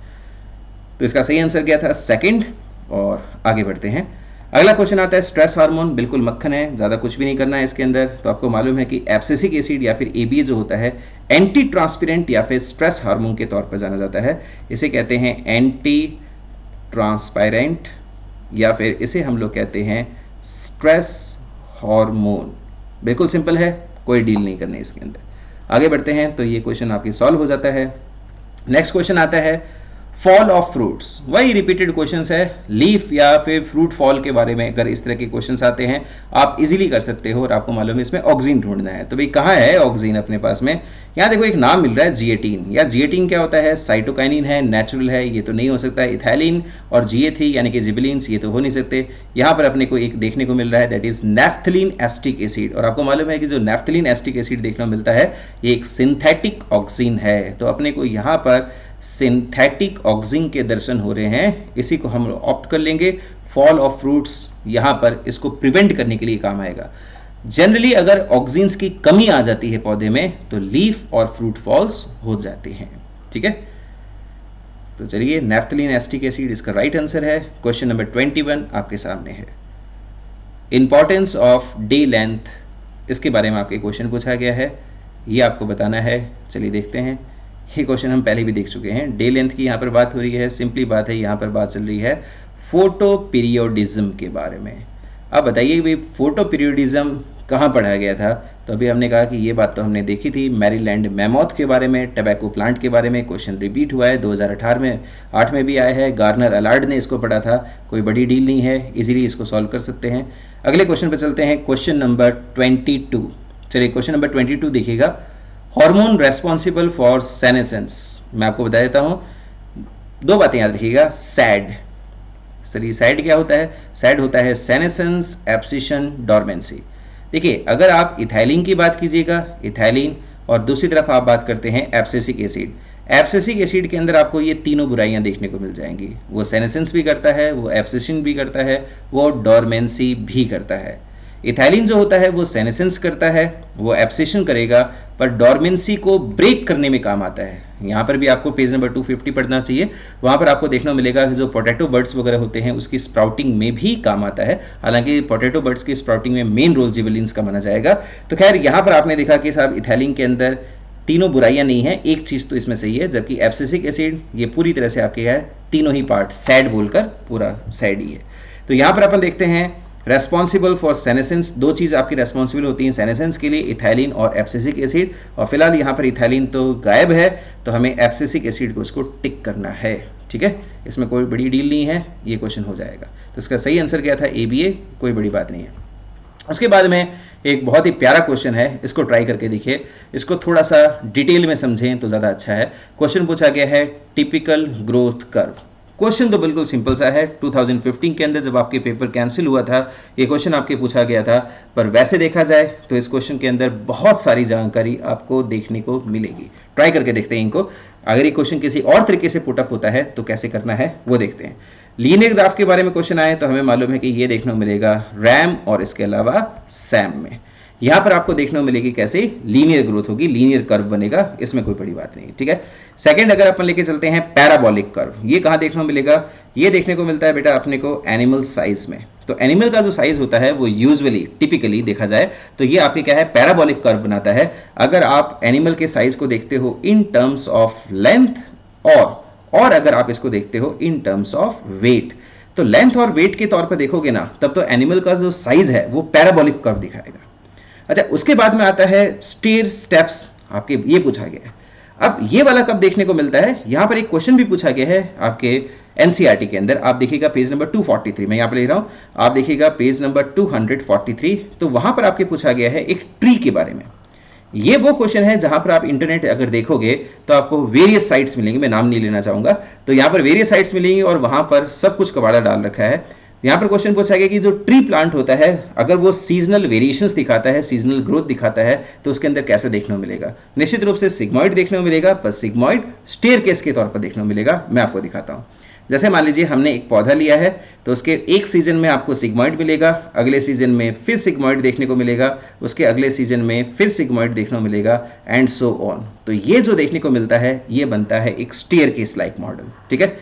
तो इसका सही आंसर क्या था, सेकेंड। और आगे बढ़ते हैं। अगला क्वेश्चन आता है स्ट्रेस हार्मोन। बिल्कुल मक्खन है, ज़्यादा कुछ भी नहीं करना है इसके अंदर। तो आपको मालूम है कि एब्सिसिक एसिड या फिर एबीए जो होता है, एंटी ट्रांसपेरेंट या फिर स्ट्रेस हार्मोन के तौर पर जाना जाता है। इसे कहते हैं एंटी ट्रांसपेरेंट, या फिर इसे हम लोग कहते हैं स्ट्रेस हार्मोन। बिल्कुल सिंपल है, कोई डील नहीं करनी इसके अंदर। आगे बढ़ते हैं, तो ये क्वेश्चन आपकी सॉल्व हो जाता है। नेक्स्ट क्वेश्चन आता है फॉल ऑफ फ्रूट्स। वही रिपीटेड क्वेश्चंस है, लीफ या फिर फ्रूट फॉल के बारे में अगर इस तरह के क्वेश्चंस आते हैं आप इजीली कर सकते हो। और आपको मालूम है इसमें ऑक्सीजन ढूंढना है। तो भाई कहाँ है ऑक्सीजन अपने पास में, यहाँ देखो एक नाम मिल रहा है G18। यार G18 क्या होता है, साइटोकाइनिन है, नेचुरल है, ये तो नहीं हो सकता। इथाइलिन और Ga3 यानी कि जिबलिन्स, ये तो हो नहीं सकते। यहाँ पर अपने को एक देखने को मिल रहा है, that is naphthalene acetic acid. और आपको मालूम है कि जो नैफ्थलीन एस्टिक एसिड देखने को मिलता है ये एक सिंथेटिक ऑक्सीजन है। तो अपने को यहाँ पर सिंथेटिक ऑक्सीजन के दर्शन हो रहे हैं, इसी को हम ऑप्ट कर लेंगे। फॉल ऑफ फ्रूट्स यहाँ पर इसको प्रिवेंट करने के लिए काम आएगा। जनरली अगर ऑक्सीजन की कमी आ जाती है पौधे में तो लीफ और फ्रूट फॉल्स हो जाते हैं। ठीक है, तो चलिए नैफ्थलीन एस्टिक एसिड इसका राइट आंसर है। क्वेश्चन नंबर 21 आपके सामने है। इंपॉर्टेंस ऑफ डे लेंथ, इसके बारे में आपके क्वेश्चन पूछा गया है, ये आपको बताना है। चलिए देखते हैं। ये क्वेश्चन हम पहले भी देख चुके हैं। डे लेंथ की यहाँ पर बात हो रही है। सिंपली बात है, यहाँ पर बात चल रही है फोटो पीरियोडिज्म के बारे में। अब बताइए भाई फोटो पीरियोडिज्म कहाँ पढ़ा गया था। तो अभी हमने कहा कि ये बात तो हमने देखी थी मैरीलैंड मैमोथ के बारे में, टबैको प्लांट के बारे में। क्वेश्चन रिपीट हुआ है, 2018 में 8 में भी आया है। गार्नर अलार्ड ने इसको पढ़ा था, कोई बड़ी डील नहीं है, इजीली इसको सॉल्व कर सकते हैं। अगले क्वेश्चन पर चलते हैं, क्वेश्चन नंबर 22। चलिए क्वेश्चन नंबर 22 देखिएगा। हार्मोन रेस्पॉन्सिबल फॉर सेनेसेंस, मैं आपको बता देता हूं, दो बातें याद रखिएगा। सैड, सर सैड क्या होता है, सैड होता है सेनेसेंस, एब्सिशन, डोरमेंसी। देखिए अगर आप इथाइलिन की बात कीजिएगा, इथाइलिन, और दूसरी तरफ आप बात करते हैं एब्सिसिक एसिड। एब्सिसिक एसिड के अंदर आपको ये तीनों बुराइयां देखने को मिल जाएंगी। वो सेनेसेंस भी करता है, वो एब्सिशन भी करता है, वो डोरमेंसी भी करता है। इथाइलिन जो होता है वो सेनेसेंस करता है, वो एब्सिशन करेगा, पर डोरमेंसी को ब्रेक करने में काम आता है। यहाँ पर भी आपको पेज नंबर 250 पढ़ना चाहिए, वहाँ पर आपको देखने को मिलेगा कि जो पोटैटो बर्ड्स वगैरह होते हैं उसकी स्प्राउटिंग में भी काम आता है। हालांकि पोटैटो बर्ड्स की स्प्राउटिंग में मेन रोल जिबलिन्स का माना जाएगा। तो खैर यहाँ पर आपने देखा कि साहब इथाइलिन के अंदर तीनों बुराइयां नहीं है, एक चीज तो इसमें सही है, जबकि एब्सिसिक एसिड ये पूरी तरह से आपके है तीनों ही पार्ट सैड बोलकर पूरा सैड ही है। तो यहाँ पर अपन देखते हैं रेस्पॉन्सिबल फॉर सेनेसेंस, दो चीज़ आपकी रेस्पॉन्सिबल होती हैं सेनेसेंस के लिए, इथाइलिन और एब्सिसिक एसिड, और फिलहाल यहाँ पर इथाइलिन तो गायब है, तो हमें एब्सिसिक एसिड को उसको टिक करना है। ठीक है, इसमें कोई बड़ी डील नहीं है, ये क्वेश्चन हो जाएगा। तो इसका सही आंसर क्या था, ABA, कोई बड़ी बात नहीं है। उसके बाद में एक बहुत ही प्यारा क्वेश्चन है, इसको ट्राई करके देखिए, इसको थोड़ा सा डिटेल में समझें तो ज़्यादा अच्छा है। क्वेश्चन पूछा गया है टिपिकल ग्रोथ कर्व। क्वेश्चन तो बिल्कुल सिंपल सा है, 2015 के अंदर जब आपके पेपर कैंसिल हुआ था ये क्वेश्चन आपके पूछा गया था, पर वैसे देखा जाए तो इस क्वेश्चन के अंदर बहुत सारी जानकारी आपको देखने को मिलेगी। ट्राई करके देखते हैं इनको, अगर ये क्वेश्चन किसी और तरीके से पुटअप होता है तो कैसे करना है वो देखते हैं। लीनियर ग्राफ के बारे में क्वेश्चन आए तो हमें मालूम है कि ये देखने को मिलेगा रैम और इसके अलावा सैम में। यहां पर आपको देखने को मिलेगी कैसे लीनियर ग्रोथ होगी, लीनियर कर्व बनेगा, इसमें कोई बड़ी बात नहीं। ठीक है, सेकंड अगर अपन लेके चलते हैं पैराबोलिक कर्व, ये कहां देखने को मिलेगा, ये देखने को मिलता है बेटा अपने को एनिमल साइज में। तो एनिमल का जो साइज होता है वो यूजुअली टिपिकली देखा जाए तो ये आपके क्या है पैराबोलिक कर्व बनाता है। अगर आप एनिमल के साइज को देखते हो इन टर्म्स ऑफ लेंथ और अगर आप इसको देखते हो इन टर्म्स ऑफ वेट, तो लेंथ और वेट के तौर पर देखोगे ना तब तो एनिमल का जो साइज है वो पैराबोलिक कर्व दिखाएगा। अच्छा, उसके बाद में आता है स्टेयर स्टेप्स, आपके ये पूछा गया है। अब ये वाला कब देखने को मिलता है, यहां पर एक क्वेश्चन भी पूछा गया है आपके एनसीईआरटी के अंदर, आप देखिएगा पेज नंबर 243, मैं यहां पर ले रहा हूं, आप देखिएगा पेज नंबर 243, तो वहां पर आपके पूछा गया है एक ट्री के बारे में। ये वो क्वेश्चन है जहां पर आप इंटरनेट अगर देखोगे तो आपको वेरियस साइट्स मिलेंगे, मैं नाम नहीं लेना चाहूंगा, तो यहां पर वेरियस साइट्स मिलेंगी और वहां पर सब कुछ कबाड़ा डाल रखा है। यहां पर क्वेश्चन पूछा गया कि जो ट्री प्लांट होता है अगर वो सीजनल वेरिएशंस दिखाता है, सीजनल ग्रोथ दिखाता है, तो उसके अंदर कैसे देखने को मिलेगा, निश्चित रूप से सिग्मॉइड देखने को मिलेगा, पर सिग्मॉइड स्टेयरकेस के तौर पर देखने को मिलेगा। मैं आपको दिखाता हूं, जैसे मान लीजिए हमने एक पौधा लिया है तो उसके एक सीजन में आपको सिग्मॉइड मिलेगा, अगले सीजन में फिर सिग्मॉइड देखने को मिलेगा, उसके अगले सीजन में फिर सिग्मॉइड देखने को मिलेगा, एंड सो ऑन। तो ये जो देखने को मिलता है ये बनता है एक स्टेयरकेस लाइक मॉडल। ठीक है,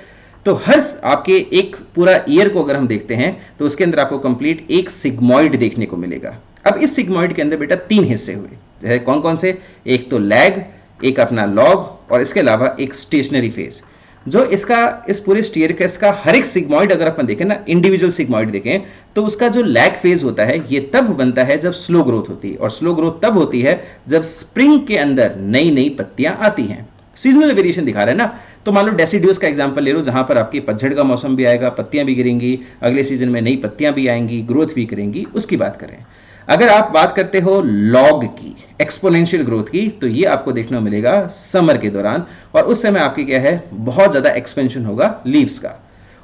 तो हर आपके एक पूरा ईयर को अगर हम देखते हैं तो उसके अंदर आपको कंप्लीट एक सिग्मॉइड देखने को मिलेगा। अब इस सिग्मॉइड के अंदर बेटा 3 हिस्से हुए, जैसे कौन कौन से, एक तो लैग, एक अपना लॉग, और इसके अलावा एक स्टेशनरी फेज। जो इसका इस पूरे स्टेयरकेस का हर एक सिग्मॉइड अगर अपन देखें ना, इंडिविजुअल सिग्मॉइड देखें, तो उसका जो लैग फेज होता है ये तब बनता है जब स्लो ग्रोथ होती है, और स्लो ग्रोथ तब होती है जब स्प्रिंग के अंदर नई नई पत्तियां आती हैं। सीजनल वेरिएशन दिखा रहे हैं ना, तो मान लो डेसिड्यूस का एग्जांपल ले लो, जहां पर आपकी पतझड़ का मौसम भी आएगा, पत्तियां भी गिरेंगी, अगले सीजन में नई पत्तियां भी आएंगी, ग्रोथ भी करेंगी, उसकी बात करें। अगर आप बात करते हो लॉग की, एक्सपोनेंशियल ग्रोथ की, तो ये आपको देखने को मिलेगा समर के दौरान, और उस समय आपकी क्या है बहुत ज्यादा एक्सपेंशन होगा लीव्स का।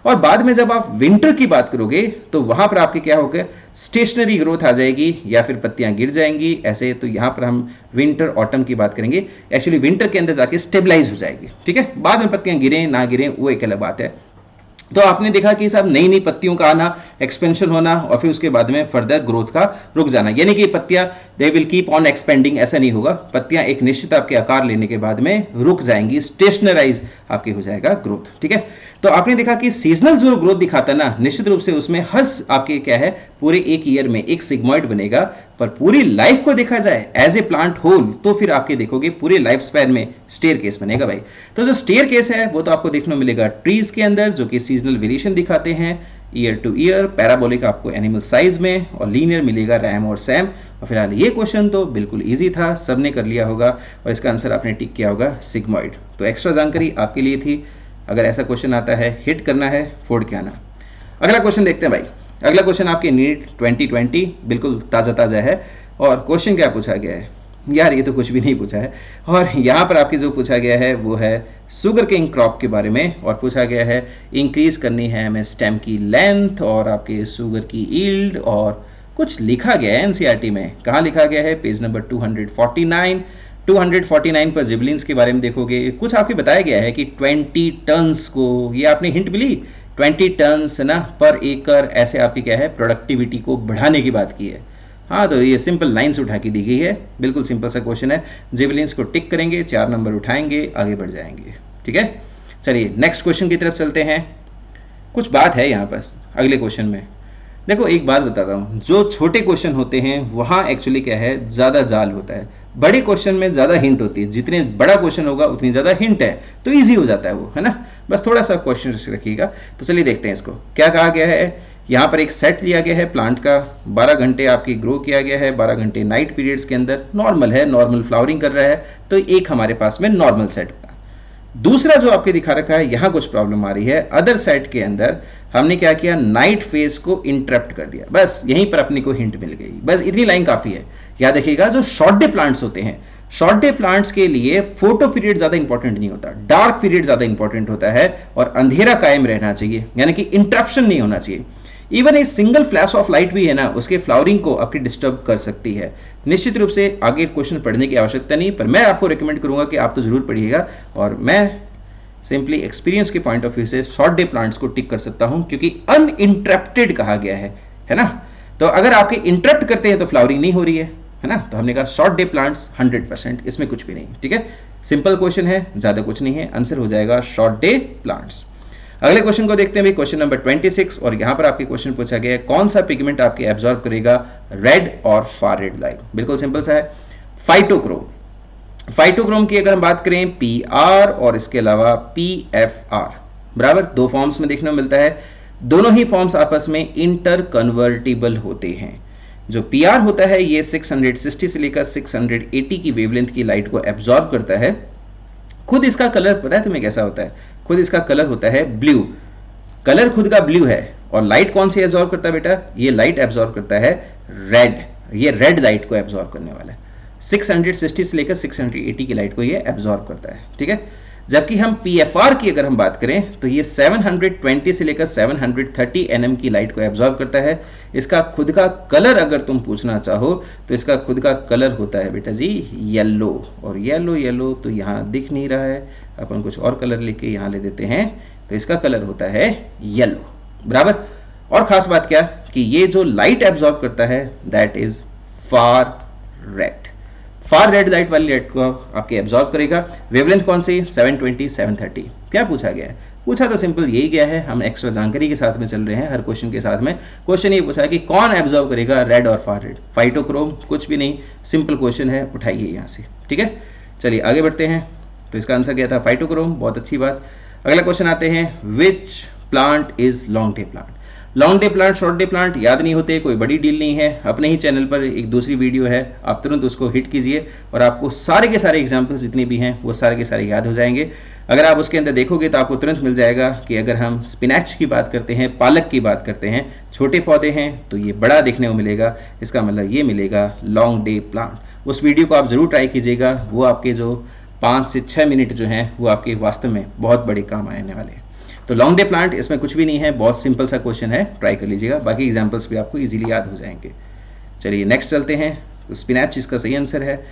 और बाद में जब आप विंटर की बात करोगे तो वहां पर आपके क्या होगा, स्टेशनरी ग्रोथ आ जाएगी या फिर पत्तियां गिर जाएंगी ऐसे। तो यहां पर हम विंटर ऑटम की बात करेंगे, एक्चुअली विंटर के अंदर जाके स्टेबलाइज हो जाएगी। ठीक है, बाद में पत्तियां गिरें ना गिरें वो एक अलग बात है। तो आपने देखा कि सब नई नई पत्तियों का आना, एक्सपेंशन होना, और फिर उसके बाद में फर्दर ग्रोथ का रुक जाना, यानी कि पत्तियां they will keep on expanding, ऐसा नहीं होगा। पत्तियां एक निश्चित आपके आकार लेने के बाद में रुक जाएंगी, स्टेशनराइज आपके हो जाएगा ग्रोथ। ठीक है, तो आपने देखा कि सीजनल जो ग्रोथ दिखाता है ना, निश्चित रूप से उसमें हर आपके क्या है पूरे एक ईयर में एक सिग्मॉइड बनेगा, पर पूरी लाइफ को देखा जाए एज ए प्लांट होल तो फिर आपके देखोगे पूरे लाइफ स्पैन में स्टेयरकेस बनेगा भाई। तो जो स्टेयरकेस है वो तो आपको देखने को मिलेगा ट्रीज के अंदर, जो कि सीजनल वेरिएशन दिखाते हैं ईयर टू ईयर, पैराबोलिक आपको एनिमल साइज में, और लीनियर मिलेगा रैम और सैम। और फिलहाल ये क्वेश्चन तो बिल्कुल इजी था, सबने कर लिया होगा, और इसका आंसर आपने टिक किया होगा सिग्मॉइड। तो एक्स्ट्रा जानकारी आपके लिए थी, अगर ऐसा क्वेश्चन आता है हिट करना है, फोड़ के आना। अगला क्वेश्चन देखते हैं भाई। अगला क्वेश्चन आपके नीट 2020 बिल्कुल ताज़ा ताज़ा है, और क्वेश्चन क्या पूछा गया है यार, ये तो कुछ भी नहीं पूछा है। और यहाँ पर आपके जो पूछा गया है वो है शुगर केन क्रॉप के बारे में, और पूछा गया है इंक्रीज करनी है हमें स्टेम की लेंथ और आपके शुगर की ईल्ड, और कुछ लिखा गया है एनसीईआरटी में। कहाँ लिखा गया है, पेज नंबर 249 पर जिबलिन्स के बारे में देखोगे, कुछ आपको बताया गया है कि 20 टन्स को, ये आपने हिंट मिली 20 टन्स ना पर एकड़, ऐसे आपकी क्या है प्रोडक्टिविटी को बढ़ाने की बात की है। हाँ, तो ये सिंपल लाइन्स उठा के दी गई है, बिल्कुल सिंपल सा क्वेश्चन है। जिबलिन्स को टिक करेंगे, 4 नंबर उठाएंगे, आगे बढ़ जाएंगे। ठीक है, चलिए नेक्स्ट क्वेश्चन की तरफ चलते हैं। कुछ बात है यहाँ पर अगले क्वेश्चन में। देखो एक बात बताता हूँ, जो छोटे क्वेश्चन होते हैं वहाँ एक्चुअली क्या है ज़्यादा जाल होता है, बड़े क्वेश्चन में ज़्यादा हिंट होती है। जितने बड़ा क्वेश्चन होगा उतनी ज़्यादा हिंट है, तो ईजी हो जाता है वो, है ना। बस थोड़ा सा क्वेश्चन रखिएगा। तो चलिए देखते हैं इसको, क्या कहा गया है, यहाँ पर एक सेट लिया गया है प्लांट का, 12 घंटे आपकी ग्रो किया गया है, 12 घंटे नाइट पीरियड्स के अंदर, नॉर्मल है, नॉर्मल फ्लावरिंग कर रहा है, तो एक हमारे पास में नॉर्मल सेट का। दूसरा जो आपके दिखा रखा है, यहाँ कुछ प्रॉब्लम आ रही है, अदर सेट के अंदर हमने क्या किया, नाइट फेज को इंटरप्ट कर दिया, बस यहीं पर अपने को हिंट मिल गई, बस इतनी लाइन काफी है। याद रखिएगा जो शॉर्ट डे प्लांट्स होते हैं, शॉर्ट डे प्लांट्स के लिए फोटो पीरियड ज्यादा इंपॉर्टेंट नहीं होता, डार्क पीरियड ज्यादा इंपॉर्टेंट होता है और अंधेरा कायम रहना चाहिए, यानी कि इंटरप्शन नहीं होना चाहिए। इवन एक सिंगल फ्लैश ऑफ लाइट भी है ना, उसके फ्लावरिंग को आपकी डिस्टर्ब कर सकती है। निश्चित रूप से आगे क्वेश्चन पढ़ने की आवश्यकता नहीं, पर मैं आपको रिकमेंड करूंगा कि आप तो जरूर पढ़िएगा, और मैं सिंपली एक्सपीरियंस के पॉइंट ऑफ व्यू से शॉर्ट डे प्लांट्स को टिक कर सकता हूं, क्योंकि अनइंटरप्टेड कहा गया है ना। तो अगर आपके इंटरप्ट करते हैं तो फ्लावरिंग नहीं हो रही है ना, तो हमने कहा शॉर्ट डे प्लांट्स 100%, इसमें कुछ भी नहीं। ठीक है, सिंपल क्वेश्चन है, ज्यादा कुछ नहीं है, आंसर हो जाएगा शॉर्ट डे प्लांट्स। अगले क्वेश्चन को देखते हैं भाई, क्वेश्चन नंबर 26, और यहां पर आपके क्वेश्चन पूछा गया है कौन सा पिगमेंट आपके एब्जॉर्ब करेगा रेड और फार रेड लाइट। बिल्कुल सिंपल सा है, फाइटोक्रोम। फाइटोक्रोम की अगर हम बात करें PR और इसके अलावा PFR, बराबर दो फॉर्म्स में देखने को मिलता है, दोनों ही फॉर्म्स आपस में इंटर कन्वर्टिबल होते हैं। जो PR होता है ये 660 से लेकर 680 की वेवलेंथ की लाइट को एब्जॉर्ब करता है। खुद इसका कलर पता है तुम्हें कैसा होता है, खुद इसका कलर होता है ब्लू, कलर खुद का ब्लू है, और लाइट कौन सी एब्जॉर्ब करता है बेटा, ये लाइट एब्जॉर्ब करता है रेड, ये रेड लाइट को एब्जॉर्ब करने वाला है। 660 से लेकर 680 की लाइट को ये एब्जॉर्ब करता है। ठीक है, जबकि हम PFR की अगर हम बात करें तो ये 720 से लेकर 730 nm की लाइट को एब्जॉर्ब करता है। इसका खुद का कलर अगर तुम पूछना चाहो तो इसका खुद का कलर होता है बेटा जी येलो, और येलो तो यहाँ दिख नहीं रहा है, अपन कुछ और कलर लेके यहाँ ले देते हैं, तो इसका कलर होता है येलो, बराबर। और खास बात क्या कि ये जो लाइट एब्जॉर्ब करता है that is far red, far red light वाली लाइट को आपके एब्जॉर्ब करेगा। वेवलेंथ कौन सी, 720 730। क्या पूछा गया है, पूछा तो सिंपल यही गया है, हम एक्स्ट्रा जानकारी के साथ में चल रहे हैं हर क्वेश्चन के साथ में। क्वेश्चन ये पूछा है कि कौन एब्जॉर्ब करेगा रेड और फार रेड, फाइटोक्रोम, कुछ भी नहीं, सिंपल क्वेश्चन है, उठाइए यहाँ से। ठीक है, चलिए आगे बढ़ते हैं। तो इसका आंसर क्या था, फाइटोक्रोम, बहुत अच्छी बात। अगला क्वेश्चन आते हैं, which plant is long day plant. Long day plant, short day plant याद नहीं होते, कोई बड़ी डील नहीं है। अपने ही चैनल पर एक दूसरी वीडियो है, आप तुरंत उसको हिट कीजिए और आपको सारे के सारे एग्जाम्पल्स जितने भी हैं वो सारे के सारे याद हो जाएंगे। अगर आप उसके अंदर देखोगे तो आपको तुरंत मिल जाएगा कि अगर हम स्पिनैच की बात करते हैं, पालक की बात करते हैं, छोटे पौधे हैं तो ये बड़ा देखने को मिलेगा, इसका मतलब ये मिलेगा लॉन्ग डे प्लांट। उस वीडियो को आप जरूर ट्राई कीजिएगा, वो आपके जो 5 से 6 मिनट जो हैं वो आपके वास्तव में बहुत बड़े काम आने वाले हैं। तो लॉन्ग डे प्लांट, इसमें कुछ भी नहीं है, बहुत सिंपल सा क्वेश्चन है, ट्राई कर लीजिएगा, बाकी एग्जांपल्स भी आपको इजीली याद हो जाएंगे। चलिए नेक्स्ट चलते हैं, तो स्पिनैच इसका सही आंसर है।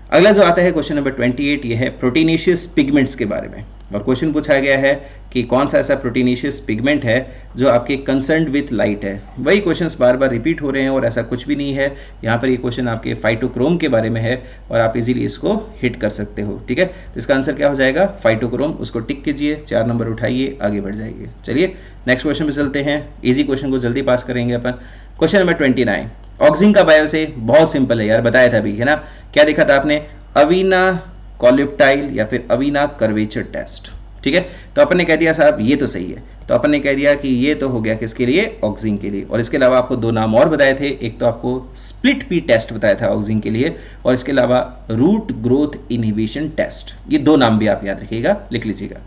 अगला जो आता है क्वेश्चन नंबर 28, ये है प्रोटीनेशियस पिगमेंट्स के बारे में, और क्वेश्चन पूछा गया है कि कौन सा ऐसा प्रोटीनेशियस पिगमेंट है जो आपके कंसर्न्ड विथ लाइट है। वही क्वेश्चंस बार बार रिपीट हो रहे हैं और ऐसा कुछ भी नहीं है। यहाँ पर ये क्वेश्चन आपके फाइटोक्रोम के बारे में है और आप इजीली इसको हिट कर सकते हो। ठीक है, तो इसका आंसर क्या हो जाएगा, फाइटोक्रोम। उसको टिक कीजिए, 4 नंबर उठाइए, आगे बढ़ जाइए। चलिए नेक्स्ट क्वेश्चन पे चलते हैं, इजी क्वेश्चन को जल्दी पास करेंगे अपन। क्वेश्चन नंबर 29, ऑक्सिन का बायो से, बहुत सिंपल है यार, बताया था अभी, है ना। क्या देखा था आपने, अवीना कॉलिप्टाइल या फिर अवीना कर्वेचर टेस्ट। ठीक है, तो अपन ने कह दिया साहब ये तो सही है, तो अपन ने कह दिया कि ये तो हो गया किसके लिए, ऑक्सिन के लिए। और इसके अलावा आपको 2 नाम और बताए थे, एक तो आपको स्प्लिट पी टेस्ट बताया था ऑक्सिन के लिए, और इसके अलावा रूट ग्रोथ इनहिबिशन टेस्ट। ये 2 नाम भी आप याद रखिएगा, लिख लीजिएगा।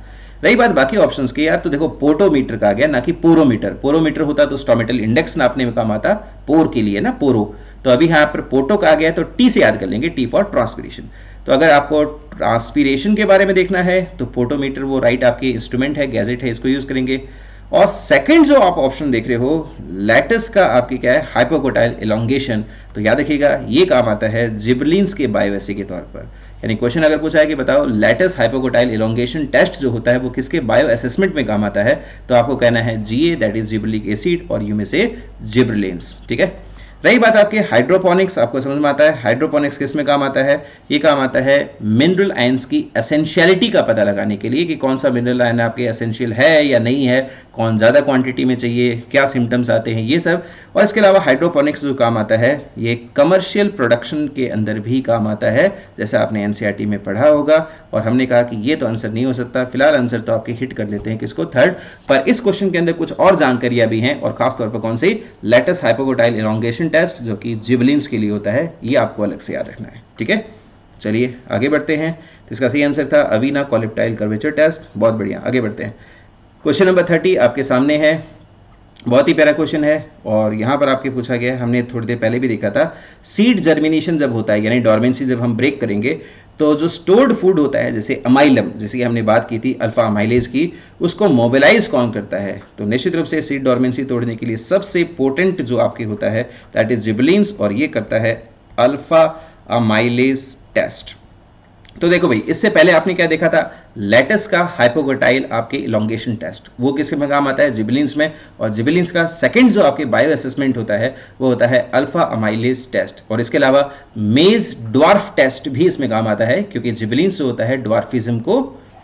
रही बात बाकी ऑप्शंस की यार, तो देखो पोटोमीटर का आ गया, ना कि पोरोमीटर। पोरोमीटर होता तो स्टोमेटल इंडेक्स नापने में काम आता, पोर के लिए ना, पोरो। तो अभी यहाँ पर पोटो का आ गया, तो टी से याद कर लेंगे, टी फॉर ट्रांसपिरेशन। तो अगर आपको ट्रांसपिरेशन के बारे में देखना है तो पोटोमीटर वो राइट आपके इंस्ट्रूमेंट है, गैजेट है, इसको यूज करेंगे। और सेकंड जो आप ऑप्शन देख रहे हो, लैटिस का आपकी क्या है, हाइपोकोटाइल एलोंगेशन, तो याद रखिएगा ये काम आता है जिबरलिन्स के बायोएसी के तौर पर। यानी क्वेश्चन अगर पूछा है कि बताओ लैटिस हाइपोकोटाइल एलोंगेशन टेस्ट जो होता है वो किसके बायो असेसमेंट में काम आता है, तो आपको कहना है GA, दैट इज जिबरलिक एसिड, और यू में से जिबरलिन्स। ठीक है, रही बात आपके हाइड्रोपोनिक्स, आपको समझ में आता है हाइड्रोपोनिक्स किस में काम आता है? ये काम आता है मिनरल आयंस की एसेंशियलिटी का पता लगाने के लिए कि कौन सा मिनरल आयन आपके एसेंशियल है या नहीं है, कौन ज़्यादा क्वांटिटी में चाहिए, क्या सिम्टम्स आते हैं, ये सब। और इसके अलावा हाइड्रोपोनिक्स जो काम आता है ये कमर्शियल प्रोडक्शन के अंदर भी काम आता है, जैसे आपने एनसीईआरटी में पढ़ा होगा। और हमने कहा कि ये तो आंसर नहीं हो सकता, फिलहाल आंसर तो आपके हिट कर लेते हैं किसको? थर्ड। पर इस क्वेश्चन के अंदर कुछ और जानकारियां भी हैं, और खासतौर पर कौन सी? लेटस हाइपोकोटाइल इलोंगेशन टेस्ट, जो कि जिबलिन्स के लिए होता है, ये आपको अलग से याद रखना है। ठीक है, चलिए आगे बढ़ते हैं। तो इसका सही आंसर था अवीना कोलिप्टाइल कर्वेचर टेस्ट। बहुत बढ़िया, आगे बढ़ते हैं। क्वेश्चन नंबर 30 आपके सामने है, बहुत ही प्यारा क्वेश्चन है, और यहाँ पर आपके पूछा गया है, हमने थोड़ी देर पहले भी देखा था, सीड जर्मिनेशन जब होता है, यानी डॉर्मेंसी जब हम ब्रेक करेंगे, तो जो स्टोर्ड फूड होता है, जैसे अमाइलम, जैसे कि हमने बात की थी अल्फा अमाइलेज की, उसको मोबिलाइज कौन करता है? तो निश्चित रूप से सीड डॉर्मेंसी तोड़ने के लिए सबसे पोटेंट जो आपके होता है दैट इज जिबलिन्स, और ये करता है अल्फा अमाइलेज टेस्ट। तो देखो भाई, इससे पहले आपने क्या देखा था? लेटस का हाइपोकोटाइल आपके इलोंगेशन टेस्ट, वो किसके में काम आता है? जिबलिन्स में। और जिबलिन्स का सेकंड जो आपके बायो असेसमेंट होता है वो होता है अल्फा अमाइलेज टेस्ट। और इसके अलावा मेज ड्वार्फ टेस्ट भी इसमें काम आता है, क्योंकि जिबलिन्स जो होता है ड्वार्फिज्म को